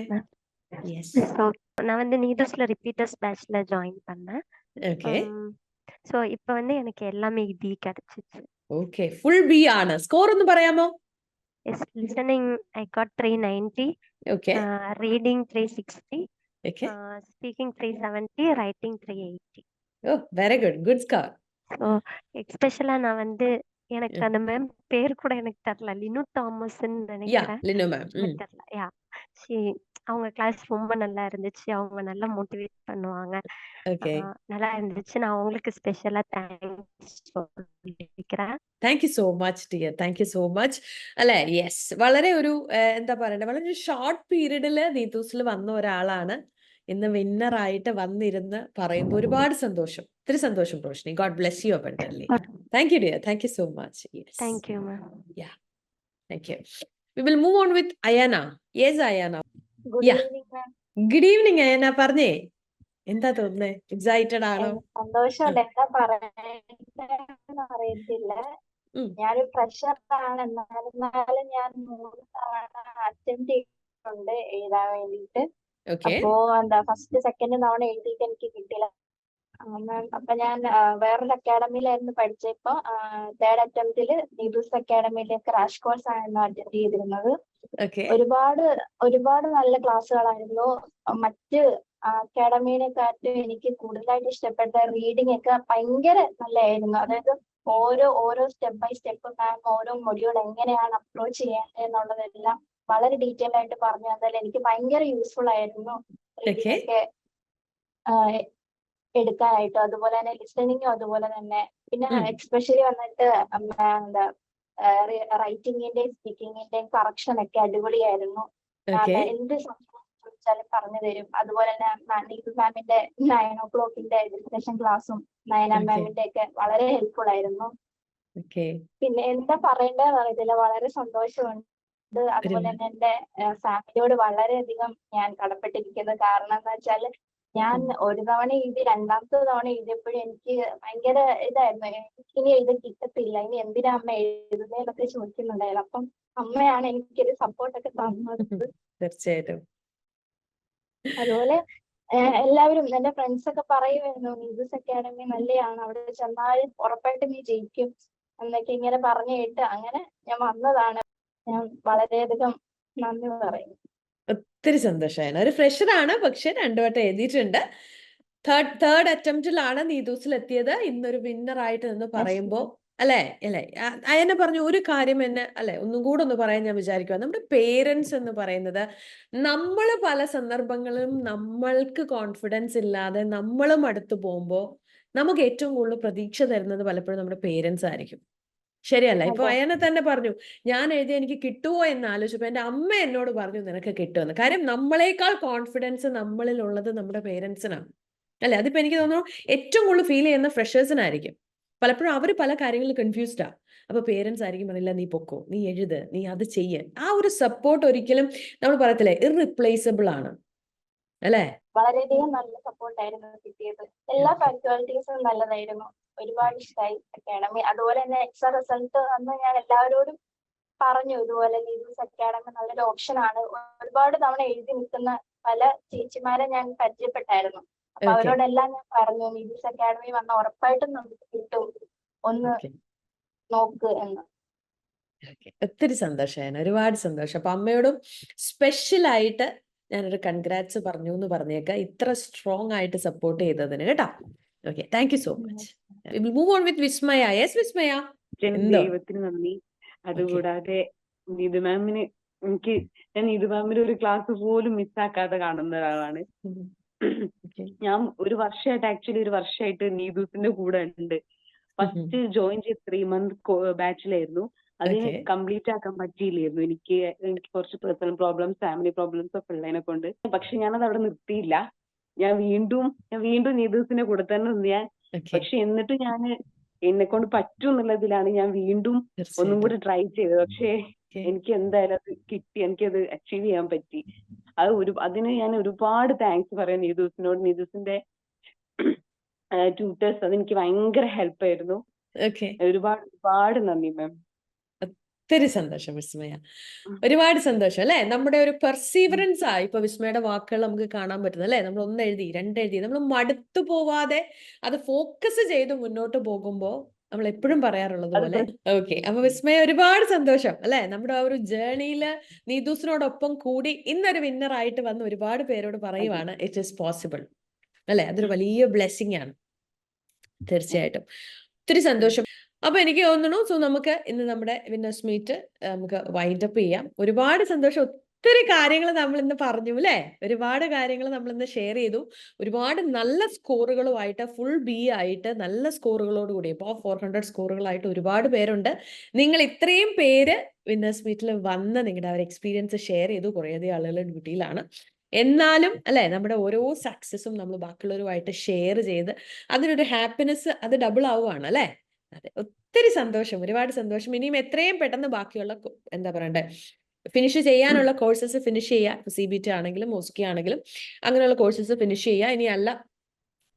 நான் வந்து நீதூஸ்ல ரிப்பீட்டர்ஸ் பேட்ச்ல ஜாயின் பண்ணேன். ஓகே. சோ இப்போ வந்து எனக்கு எல்லாமே B கிடைச்சிச்சு. ஓகே, ஃபுல் B ആണ്. സ്കോർ ഒന്ന് പറയാമോ? Yes, listening I got 390. Okay. Reading 360. Okay. Speaking 370. Writing 380. Oh, very good score. So எஸ்பெஷலா நான் வந்து எனக்கு அந்த மேம் பேர் கூட எனக்கு தெரியல, லினு தாமஸ்ன்னு நினைக்கிறேன். லினு மேம். தெரியல. அவங்க கிளாஸ் ரொம்ப நல்லா இருந்துச்சு. அவங்க நல்லா மோட்டிவேட் பண்ணுவாங்க. நல்லா இருந்துச்சு. நான் அவங்களுக்கு ஸ்பெஷலா தேங்க்ஸ் சொல்லிக்கிறேன். Thank you so much dear, thank you so much. അല്ലെ, യെസ്, വളരെ ഒരു എന്താ പറയണ്ടേ, വളരെ ഷോർട്ട് പീരീഡില് നീതൂസിൽ വന്ന ഒരാളാണ് ഇന്ന് വിന്നർ ആയിട്ട് വന്നിരുന്ന് പറയുമ്പോൾ ഒരുപാട് സന്തോഷം. ഒത്തിരി സന്തോഷം Roshni. God bless you abundantly. Thank you dear, thank you so much. Thank you ma'am. Thank U. V will move on with Ayana. Yes Ayana. Good evening Ayana, പറഞ്ഞേ, എന്താ തോന്നുന്നേ? എക്സൈറ്റഡ് ആണോ? സന്തോഷമുണ്ട്. എന്താ പറയാൻ അറിയത്തില്ല. ഞാനൊരു ഫ്രഷറാണ്. എന്നാലും ഞാൻ 3 തവണ അറ്റംപ്റ്റ് ചെയ്തിട്ടുണ്ട് എഴുതാൻ വേണ്ടിയിട്ട്. അപ്പോ ഫസ്റ്റ് സെക്കൻഡ് തവണ എഴുതിയിട്ട് എനിക്ക് കിട്ടിയില്ല. അപ്പൊ ഞാൻ വേറൊരു അക്കാഡമിയിലായിരുന്നു പഠിച്ചപ്പോ 3rd അറ്റംപ്റ്റില് നീതൂസ് അക്കാഡമിയിലെ ക്രാഷ് കോഴ്സ് ആയിരുന്നു അറ്റൻഡ് ചെയ്തിരുന്നത്. ഒരുപാട് നല്ല ക്ലാസ്സുകളായിരുന്നു. മറ്റ് അക്കാഡമിനെക്കാട്ടും എനിക്ക് കൂടുതലായിട്ട് ഇഷ്ടപ്പെട്ട റീഡിംഗ് ഒക്കെ ഭയങ്കര നല്ലതായിരുന്നു. അതായത് ഓരോ സ്റ്റെപ്പ് ബൈ സ്റ്റെപ്പ് മാം ഓരോ മൊഡ്യൂൾ എങ്ങനെയാണ് അപ്രോച്ച് ചെയ്യേണ്ടത് എന്നുള്ളതെല്ലാം വളരെ ഡീറ്റെയിൽ ആയിട്ട് പറഞ്ഞു തന്നാൽ എനിക്ക് ഭയങ്കര യൂസ്ഫുൾ ആയിരുന്നു റീഡിംഗ് ഒക്കെ എടുക്കാനായിട്ടും. അതുപോലെ തന്നെ ലിസണിങ്ങും അതുപോലെ തന്നെ. പിന്നെ എക്സ്പെഷ്യലി വന്നിട്ട് റൈറ്റിംഗിന്റെയും സ്പീക്കിങ്ങിന്റെയും കറക്ഷൻ ഒക്കെ അടിപൊളിയായിരുന്നു. എന്ത് സംശയം ചോദിച്ചാലും പറഞ്ഞു തരും. അതുപോലെ തന്നെ നീതു മാമിന്റെ 9 o'clock ഡിസ്കഷൻ ക്ലാസ്സും നയന മാമിന്റെ ഒക്കെ വളരെ ഹെൽപ്ഫുൾ ആയിരുന്നു. പിന്നെ എന്താ പറയേണ്ടതെന്ന് അറിയത്തില്ല, വളരെ സന്തോഷമുണ്ട്. അതുപോലെ തന്നെ എന്റെ ഫാമിലിയോട് വളരെയധികം ഞാൻ കടപ്പെട്ടിരിക്കുന്നത്. കാരണം എന്താ വെച്ചാല് ഞാൻ ഒരു തവണ എഴുതി, രണ്ടാമത്തെ തവണ എഴുതിയപ്പോഴും എനിക്ക് ഭയങ്കര ഇതായിരുന്നു, എനിക്കിനി ഇത് കിട്ടത്തില്ല, ഇനി എന്തിനാ അമ്മ എഴുതുന്നതൊക്കെ ചോദിക്കുന്നുണ്ടായിരുന്നു. അപ്പം അമ്മയാണ് എനിക്കൊരു സപ്പോർട്ടൊക്കെ തന്നത്. തീർച്ചയായിട്ടും. അതുപോലെ എല്ലാവരും എന്റെ ഫ്രണ്ട്സ് ഒക്കെ പറയുമായിരുന്നു, നീതൂസ് അക്കാഡമി നല്ലതാണ്, അവിടെ ചെന്നാൽ ഉറപ്പായിട്ട് നീ ജയിക്കും എന്നൊക്കെ ഇങ്ങനെ പറഞ്ഞു കേട്ട് അങ്ങനെ ഞാൻ വന്നതാണ്. ഞാൻ വളരെയധികം നന്ദി പറയുന്നു. ഒത്തിരി സന്തോഷമാണ്. ഒരു ഫ്രഷറാണ്, പക്ഷെ 2 വട്ടം എഴുതിയിട്ടുണ്ട്. തേർഡ് അറ്റംപ്റ്റിലാണ് നീതൂസിൽ എത്തിയത്. ഇന്നൊരു വിന്നർ ആയിട്ട് എന്ന് പറയുമ്പോൾ അല്ലെ അല്ലെ അയന്നെ പറഞ്ഞു ഒരു കാര്യം എന്നെ അല്ലെ ഒന്നും കൂടെ ഒന്ന് പറയാൻ ഞാൻ വിചാരിക്കുക. നമ്മുടെ പേരൻസ് എന്ന് പറയുന്നത് നമ്മൾ പല സന്ദർഭങ്ങളിലും നമ്മൾക്ക് കോൺഫിഡൻസ് ഇല്ലാതെ നമ്മളും അടുത്ത് പോകുമ്പോൾ നമുക്ക് ഏറ്റവും കൂടുതൽ പ്രതീക്ഷ തരുന്നത് പലപ്പോഴും നമ്മുടെ പേരൻസ് ആയിരിക്കും. ശരിയല്ല? ഇപ്പൊ അയനെ തന്നെ പറഞ്ഞു, ഞാൻ എഴുതി എനിക്ക് കിട്ടുമോ എന്ന് ആലോചിച്ചപ്പോ എന്റെ അമ്മ എന്നോട് പറഞ്ഞു നിനക്ക് കിട്ടുമെന്ന്. കാര്യം നമ്മളെക്കാൾ കോൺഫിഡൻസ് നമ്മളിലുള്ളത് നമ്മുടെ പേരൻസിനാണ് അല്ലെ. അതിപ്പോ എനിക്ക് തോന്നുന്നു ഏറ്റവും കൂടുതൽ ഫീൽ ചെയ്യുന്ന ഫ്രഷേഴ്സിനായിരിക്കും. പലപ്പോഴും അവർ പല കാര്യങ്ങളിൽ കൺഫ്യൂസ്ഡാ. അപ്പൊ പേരൻസ് ആയിരിക്കും പറയില്ല, നീ പൊക്കോ, നീ എഴുത്, നീ അത് ചെയ്യ. ആ ഒരു സപ്പോർട്ട് ഒരിക്കലും നമ്മൾ പറയത്തില്ലേ ഇർറിപ്ലേസബിൾ ആണ് അല്ലെ. വളരെയധികം നല്ല സപ്പോർട്ടായിരുന്നു കിട്ടിയത്. എല്ലാ ഫാക്കൽറ്റീസും നല്ലതായിരുന്നു. ഒരുപാട് ഇഷ്ടമായി അക്കാഡമി. അതുപോലെ തന്നെ എക്സാം റിസൾട്ട് അന്ന് ഞാൻ എല്ലാവരോടും പറഞ്ഞു ഇതുപോലെ നീതൂസ് അക്കാഡമി നല്ലൊരു ഓപ്ഷൻ ആണ്. ഒരുപാട് തവണ എഴുതി നിൽക്കുന്ന പല ചേച്ചിമാരെ ഞാൻ പരിചയപ്പെട്ടായിരുന്നു. അപ്പൊ അവരോടെല്ലാം ഞാൻ പറഞ്ഞു നീതൂസ് അക്കാഡമി വന്ന ഉറപ്പായിട്ടും നമുക്ക് കിട്ടും, ഒന്ന് നോക്ക് എന്ന്. ഒത്തിരി സന്തോഷം, ഒരുപാട് സന്തോഷം. അപ്പൊ അമ്മയോടും സ്പെഷ്യൽ ആയിട്ട് ഞാനൊരു കൺഗ്രാറ്റ്സ് പറഞ്ഞു എന്ന് പറഞ്ഞേക്കാം, ഇത്ര സ്ട്രോങ് ആയിട്ട് സപ്പോർട്ട് ചെയ്തതിന് കേട്ടോ. Okay, thank you so much. Move on with Vismaya. Yes Vismaya. ദൈവത്തിന് നന്ദി. അതുകൂടാതെ നീതു മാമിന് ഞാൻ നീതു മാമിന് ഒരു ക്ലാസ് പോലും മിസ്സാക്കാതെ കാണുന്ന ഒരാളാണ് ഞാൻ. ഒരു വർഷമായിട്ട് നീതൂസിന്റെ കൂടെ ഉണ്ട്. ഫസ്റ്റ് ജോയിൻ ചെയ്ത് 3 month ബാച്ചിലായിരുന്നു. അത് കംപ്ലീറ്റ് ആക്കാൻ പറ്റിയില്ലായിരുന്നു. എനിക്ക് കുറച്ച് പേഴ്സണൽ പ്രോബ്ലംസ്, ഫാമിലി പ്രോബ്ലംസ് ഒക്കെ ഉള്ളതിനെ കൊണ്ട്. പക്ഷെ ഞാനത് അവിടെ നിർത്തിയില്ല. ഞാൻ വീണ്ടും നീതൂസിന്റെ കൂടെ തന്നെ നിന്ന് ഞാൻ. പക്ഷെ എന്നിട്ട് ഞാൻ എന്നെ കൊണ്ട് പറ്റും എന്നുള്ളതിലാണ് ഞാൻ വീണ്ടും ഒന്നും കൂടി ട്രൈ ചെയ്തത്. പക്ഷേ എനിക്ക് എന്തായാലും അത് കിട്ടി, എനിക്കത് അച്ചീവ് ചെയ്യാൻ പറ്റി. അതിന് ഞാൻ ഒരുപാട് താങ്ക്സ് പറയാം നീതൂസിനോട്. നീതൂസിന്റെ ട്യൂട്ടേഴ്സ് അതെനിക്ക് ഭയങ്കര ഹെൽപ്പ് ആയിരുന്നു. ഒരുപാട് നന്ദി മാം. ഒത്തിരി സന്തോഷം വിസ്മയ, ഒരുപാട് സന്തോഷം അല്ലെ. നമ്മുടെ ഒരു പെർസീവറൻസ് ആ ഇപ്പൊ വിസ്മയുടെ വാക്കുകൾ നമുക്ക് കാണാൻ പറ്റുന്നത് അല്ലെ. നമ്മൾ 1 എഴുതി 2 എഴുതി നമ്മൾ മടുത്തു പോവാതെ അത് ഫോക്കസ് ചെയ്ത് മുന്നോട്ട് പോകുമ്പോ നമ്മൾ എപ്പോഴും പറയാറുള്ളത് പോലെ. ഓക്കെ, അപ്പൊ വിസ്മയ ഒരുപാട് സന്തോഷം അല്ലെ. നമ്മുടെ ആ ഒരു ജേർണിയില് നീതൂസിനോടൊപ്പം കൂടി ഇന്നൊരു വിന്നർ ആയിട്ട് വന്ന് ഒരുപാട് പേരോട് പറയുവാണ് ഇറ്റ് ഈസ് പോസിബിൾ അല്ലെ. അതൊരു വലിയ ബ്ലെസ്സിങ് ആണ് തീർച്ചയായിട്ടും. ഒത്തിരി സന്തോഷം. അപ്പൊ എനിക്ക് തോന്നുന്നു നമുക്ക് ഇന്ന് നമ്മുടെ വിന്നേഴ്സ് മീറ്റ് നമുക്ക് വൈൻഡ് അപ്പ് ചെയ്യാം. ഒരുപാട് സന്തോഷം. ഒത്തിരി കാര്യങ്ങൾ നമ്മൾ ഇന്ന് പറഞ്ഞു അല്ലെ. ഒരുപാട് കാര്യങ്ങൾ നമ്മൾ ഇന്ന് ഷെയർ ചെയ്തു. ഒരുപാട് നല്ല സ്കോറുകളുമായിട്ട് ഫുൾ ബി ആയിട്ട് നല്ല സ്കോറുകളോട് കൂടി ഇപ്പോൾ 400 സ്കോറുകളായിട്ട് ഒരുപാട് പേരുണ്ട്. നിങ്ങൾ ഇത്രയും പേര് വിന്നേഴ്സ് മീറ്റിൽ വന്ന് നിങ്ങളുടെ ആ ഒരു എക്സ്പീരിയൻസ് ഷെയർ ചെയ്തു. കുറേയധികം ആളുകൾ ഡ്യൂട്ടിയിലാണ്. എന്നാലും അല്ലെ നമ്മുടെ ഓരോ സക്സസും നമ്മൾ ബാക്കിയുള്ളവരുമായിട്ട് ഷെയർ ചെയ്ത് അതിനൊരു ഹാപ്പിനെസ് അത് ഡബിൾ ആവുകയാണ് അല്ലെ. അതെ, ഒത്തിരി സന്തോഷം, ഒരുപാട് സന്തോഷം. ഇനിയും എത്രയും പെട്ടെന്ന് ബാക്കിയുള്ള എന്താ പറയണ്ടേ ഫിനിഷ് ചെയ്യാനുള്ള കോഴ്സസ് ഫിനിഷ് ചെയ്യുക. CBT ആണെങ്കിലും OSCE ആണെങ്കിലും അങ്ങനെയുള്ള കോഴ്സസ് ഫിനിഷ് ചെയ്യുക. ഇനി അല്ല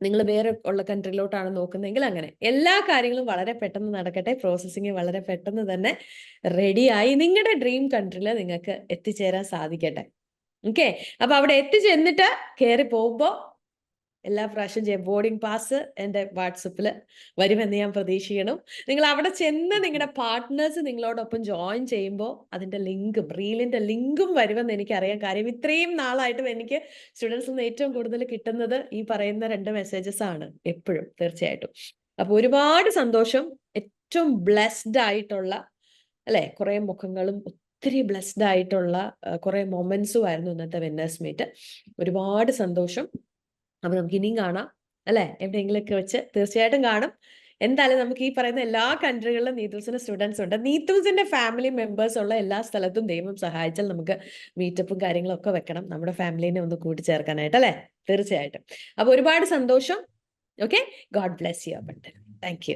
നിങ്ങൾ വേറെ ഉള്ള കൺട്രിയിലോട്ടാണ് നോക്കുന്നതെങ്കിൽ അങ്ങനെ എല്ലാ കാര്യങ്ങളും വളരെ പെട്ടെന്ന് നടക്കട്ടെ. പ്രോസസ്സിങ് വളരെ പെട്ടെന്ന് തന്നെ റെഡിയായി നിങ്ങളുടെ ഡ്രീം കൺട്രിയിൽ നിങ്ങൾക്ക് എത്തിച്ചേരാൻ സാധിക്കട്ടെ. ഓക്കെ, അപ്പൊ അവിടെ എത്തിച്ചെന്നിട്ട് കയറി പോകുമ്പോ എല്ലാ പ്രാവശ്യം ബോർഡിംഗ് പാസ് എൻ്റെ വാട്സപ്പിൽ വരുമെന്ന് ഞാൻ പ്രതീക്ഷിക്കണം. നിങ്ങൾ അവിടെ ചെന്ന് നിങ്ങളുടെ പാർട്ട്നേഴ്സ് നിങ്ങളോടൊപ്പം ജോയിൻ ചെയ്യുമ്പോൾ അതിൻ്റെ ലിങ്കും റീലിൻ്റെ ലിങ്കും വരുമെന്ന് എനിക്കറിയാം. കാര്യം ഇത്രയും നാളായിട്ടും എനിക്ക് സ്റ്റുഡൻസിൽ നിന്ന് ഏറ്റവും കൂടുതൽ കിട്ടുന്നത് ഈ പറയുന്ന 2 മെസ്സേജസ് ആണ് എപ്പോഴും തീർച്ചയായിട്ടും. അപ്പോൾ ഒരുപാട് സന്തോഷം. ഏറ്റവും ബ്ലെസ്ഡ് ആയിട്ടുള്ള അല്ലെ കുറേ മുഖങ്ങളും ഒത്തിരി ബ്ലെസ്ഡ് ആയിട്ടുള്ള കുറേ മൊമെന്റ്സും ആയിരുന്നു ഇന്നത്തെ വിന്നേഴ്സ് മീറ്റ്. ഒരുപാട് സന്തോഷം. അപ്പൊ നമുക്ക് ഇനിയും കാണാം അല്ലെ, എവിടെയെങ്കിലൊക്കെ വെച്ച് തീർച്ചയായിട്ടും കാണും. എന്തായാലും നമുക്ക് ഈ പറയുന്ന എല്ലാ കൺട്രികളിലും നീതൂസിന്റെ സ്റ്റുഡൻസ് ഉണ്ട്. നീതൂസിന്റെ ഫാമിലി മെമ്പേഴ്സ് ഉള്ള എല്ലാ സ്ഥലത്തും ദൈവം സഹായിച്ചാൽ നമുക്ക് മീറ്റപ്പും കാര്യങ്ങളും ഒക്കെ വെക്കണം, നമ്മുടെ ഫാമിലിനെ ഒന്ന് കൂട്ടിച്ചേർക്കാനായിട്ട് അല്ലെ. തീർച്ചയായിട്ടും. അപ്പൊ ഒരുപാട് സന്തോഷം. Okay, God bless you. Thank U.